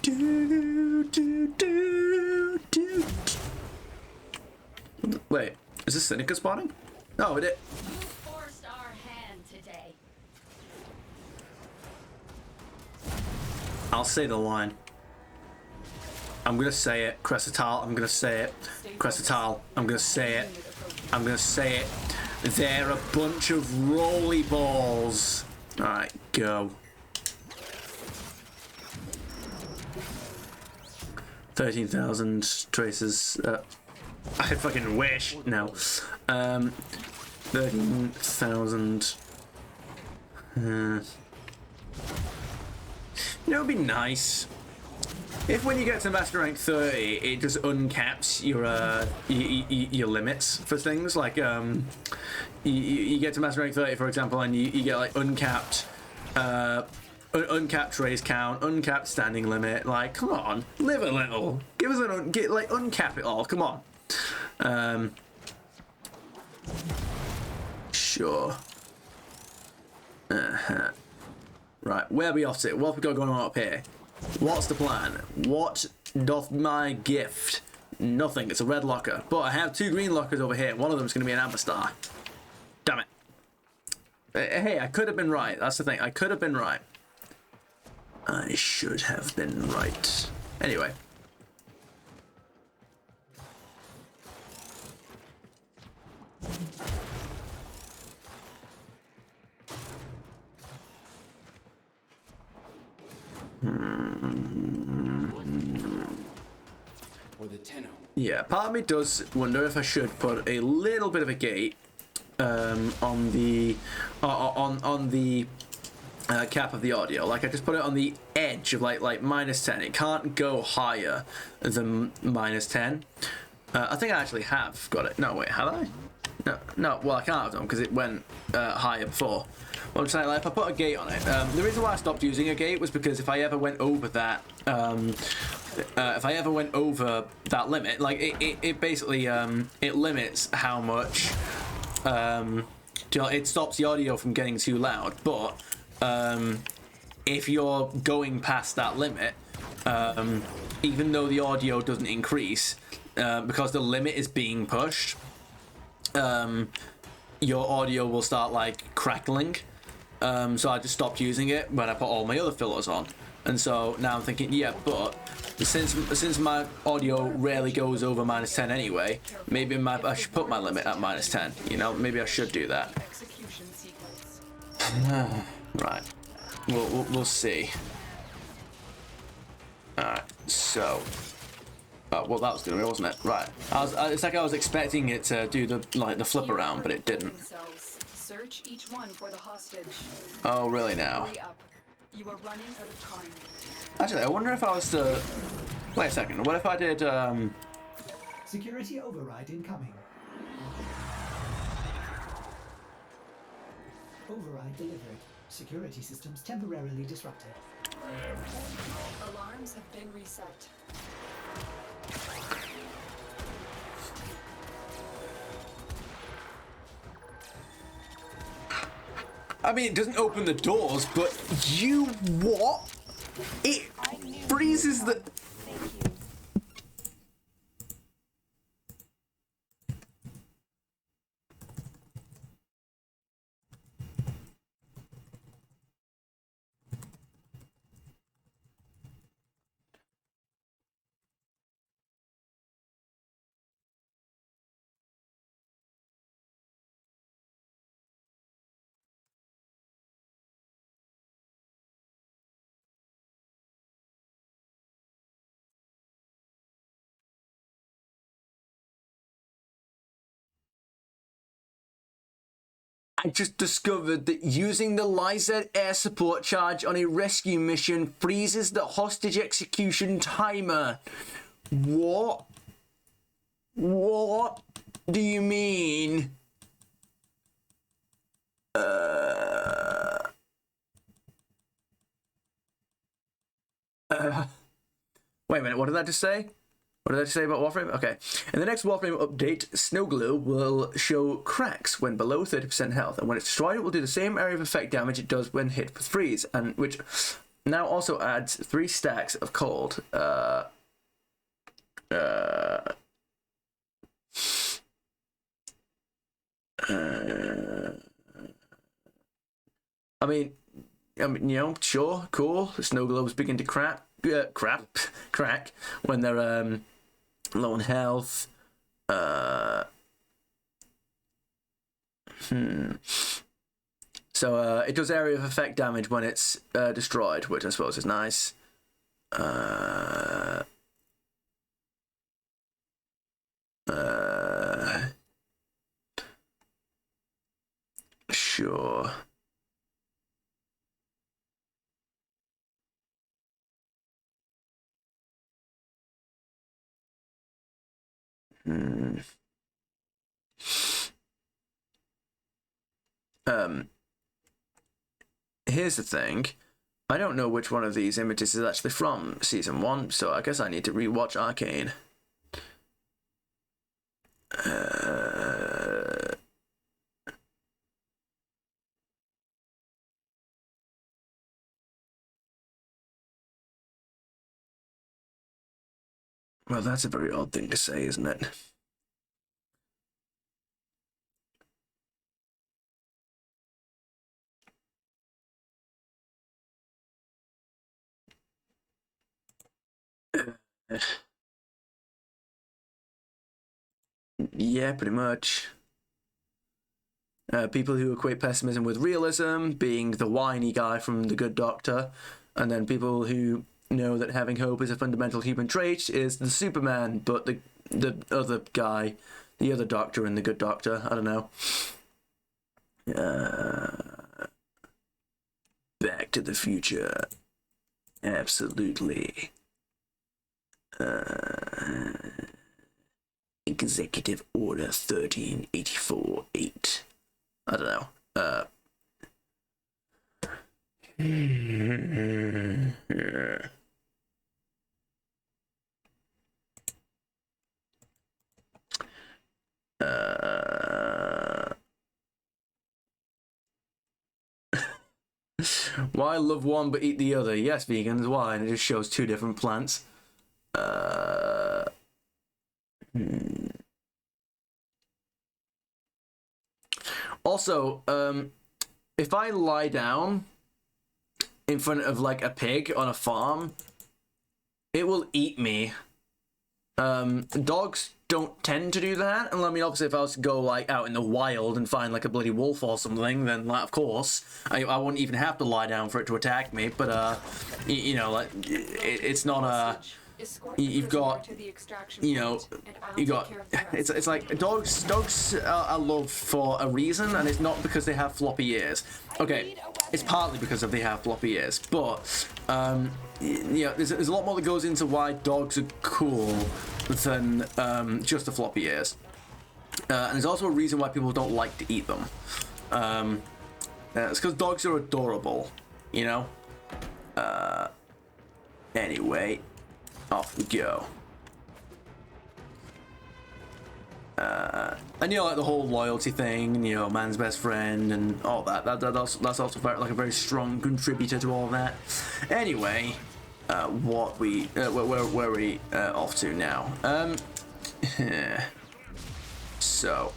do do do do. Wait, is this Seneca spawning? No, it is. Forced our hand today. I'll say the line. I'm gonna say it. Cressital, I'm gonna say it. Cressital, I'm gonna say it. I'm gonna say it. They're a bunch of roly balls. Alright, go. 13,000 traces. I fucking wish. No. 13,000. You know, it'd be nice if when you get to master rank 30, it just uncaps your limits for things. Like you get to master rank 30, for example, and you get like uncapped uncapped trace count, uncapped standing limit. Like, come on, live a little. Give us uncap it all. Come on. Sure. Right, where are we off to? What have we got going on up here? What's the plan? What doth my gift? Nothing. It's a red locker. But I have 2 green lockers over here. One of them is going to be an amber star. Damn it. Hey, I could have been right. That's the thing. I could have been right. I should have been right. Anyway. Or the Tenno. Yeah, part of me does wonder if I should put a little bit of a gate on the cap of the audio. Like, I just put it on the edge of like -10. It can't go higher than -10. I think I actually have got it. No, wait, have I? No. Well, I can't have done because it went higher before. Well, I'm saying, like, if I put a gate on it, the reason why I stopped using a gate was because if I ever went over that, limit, like it basically it limits how much, it stops the audio from getting too loud. But if you're going past that limit, even though the audio doesn't increase, because the limit is being pushed, your audio will start like crackling. So I just stopped using it when I put all my other fillers on. And so now I'm thinking, yeah, but since my audio rarely goes over -10 anyway, maybe I should put my limit at -10. You know, maybe I should do that. Execution sequence. Right. We'll see. Alright, so. Oh, well, that was good, wasn't it? Right. It's like I was expecting it to do the flip around, but it didn't. Search each one for the hostage. Oh, really now? Hurry up. You are running out of time. Actually, I wonder if I was to... Wait a second. What if I did, Security override incoming. Override delivered. Security systems temporarily disrupted. Alarms have been reset. I mean, it doesn't open the doors, but you what? It freezes the... I just discovered that using the Lyset air support charge on a rescue mission freezes the hostage execution timer. What? What do you mean? Wait a minute, what did that just say? What did I just say about Warframe? Okay. In the next Warframe update, Snow Globe will show cracks when below 30% health, and when it's destroyed, it will do the same area of effect damage it does when hit with freeze, and which now also adds 3 stacks of cold. I mean, you know, sure, cool. Snow globes begin to crack when they're low on health. So it does area of effect damage when it's destroyed, which I suppose is nice. Sure. Here's the thing. I don't know which one of these images is actually from season 1, so I guess I need to rewatch Arcane. Well, that's a very odd thing to say, isn't it? Yeah, pretty much. People who equate pessimism with realism, being the whiny guy from The Good Doctor, and then people who know that having hope is a fundamental human trait is the Superman, but the other guy, the other Doctor in The Good Doctor, I don't know. Back to the Future. Absolutely. Executive Order 1384-8. I don't know. Why love one but eat the other? Yes, vegans, why? And it just shows 2 different plants. Also, if I lie down in front of like a pig on a farm, it will eat me. Dogs don't tend to do that, and I mean, obviously, if I was to go like out in the wild and find like a bloody wolf or something, then like, of course, I wouldn't even have to lie down for it to attack me. But you know, like it's not a. You've got, you know, you got. It's like dogs. Dogs are loved for a reason, and it's not because they have floppy ears. Okay, it's partly because they have floppy ears, but you know, there's a lot more that goes into why dogs are cool than just the floppy ears. And there's also a reason why people don't like to eat them. It's because dogs are adorable, you know. Anyway. Off we go. And you know, like the whole loyalty thing, you know, man's best friend and all that. That's also very, like a very strong contributor to all that. Anyway, what we where we off to now? So.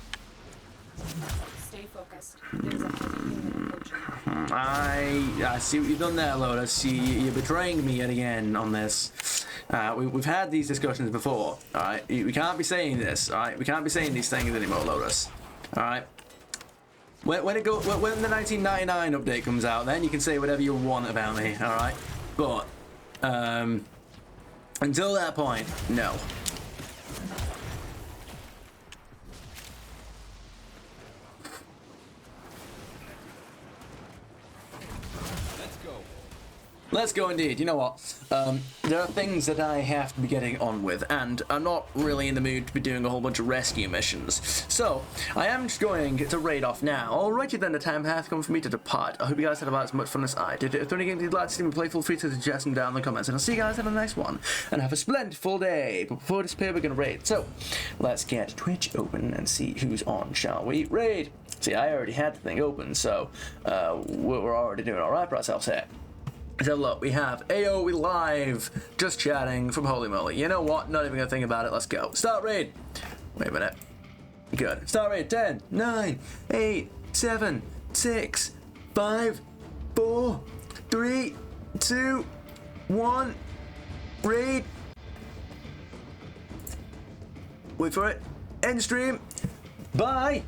Stay focused. There's a heavy approaching. I see what you've done there, Lotus. You're betraying me yet again on this. We've had these discussions before, alright? We can't be saying this, alright? We can't be saying these things anymore, Lotus. Alright? When the 1999 update comes out, then you can say whatever you want about me, alright? But, until that point, no. Let's go indeed. You know what? There are things that I have to be getting on with, and I'm not really in the mood to be doing a whole bunch of rescue missions. So, I am just going to raid off now. Alrighty then, the time hath come for me to depart. I hope you guys had about as much fun as I did. If there are any games you'd like to see me play, feel free to suggest them down in the comments, and I'll see you guys in the next one. And have a splendid day. But before we disappear, we're going to raid. So, let's get Twitch open and see who's on, shall we? Raid! See, I already had the thing open, so we're already doing alright for ourselves here. So look, we have AO live, just chatting from Holy Moly. You know what? Not even gonna think about it. Let's go. Start raid. Wait a minute. Good. Start raid. 10, 9, 8, 7, 6, 5, 4, 3, 2, 1. Raid. Wait for it. End stream. Bye.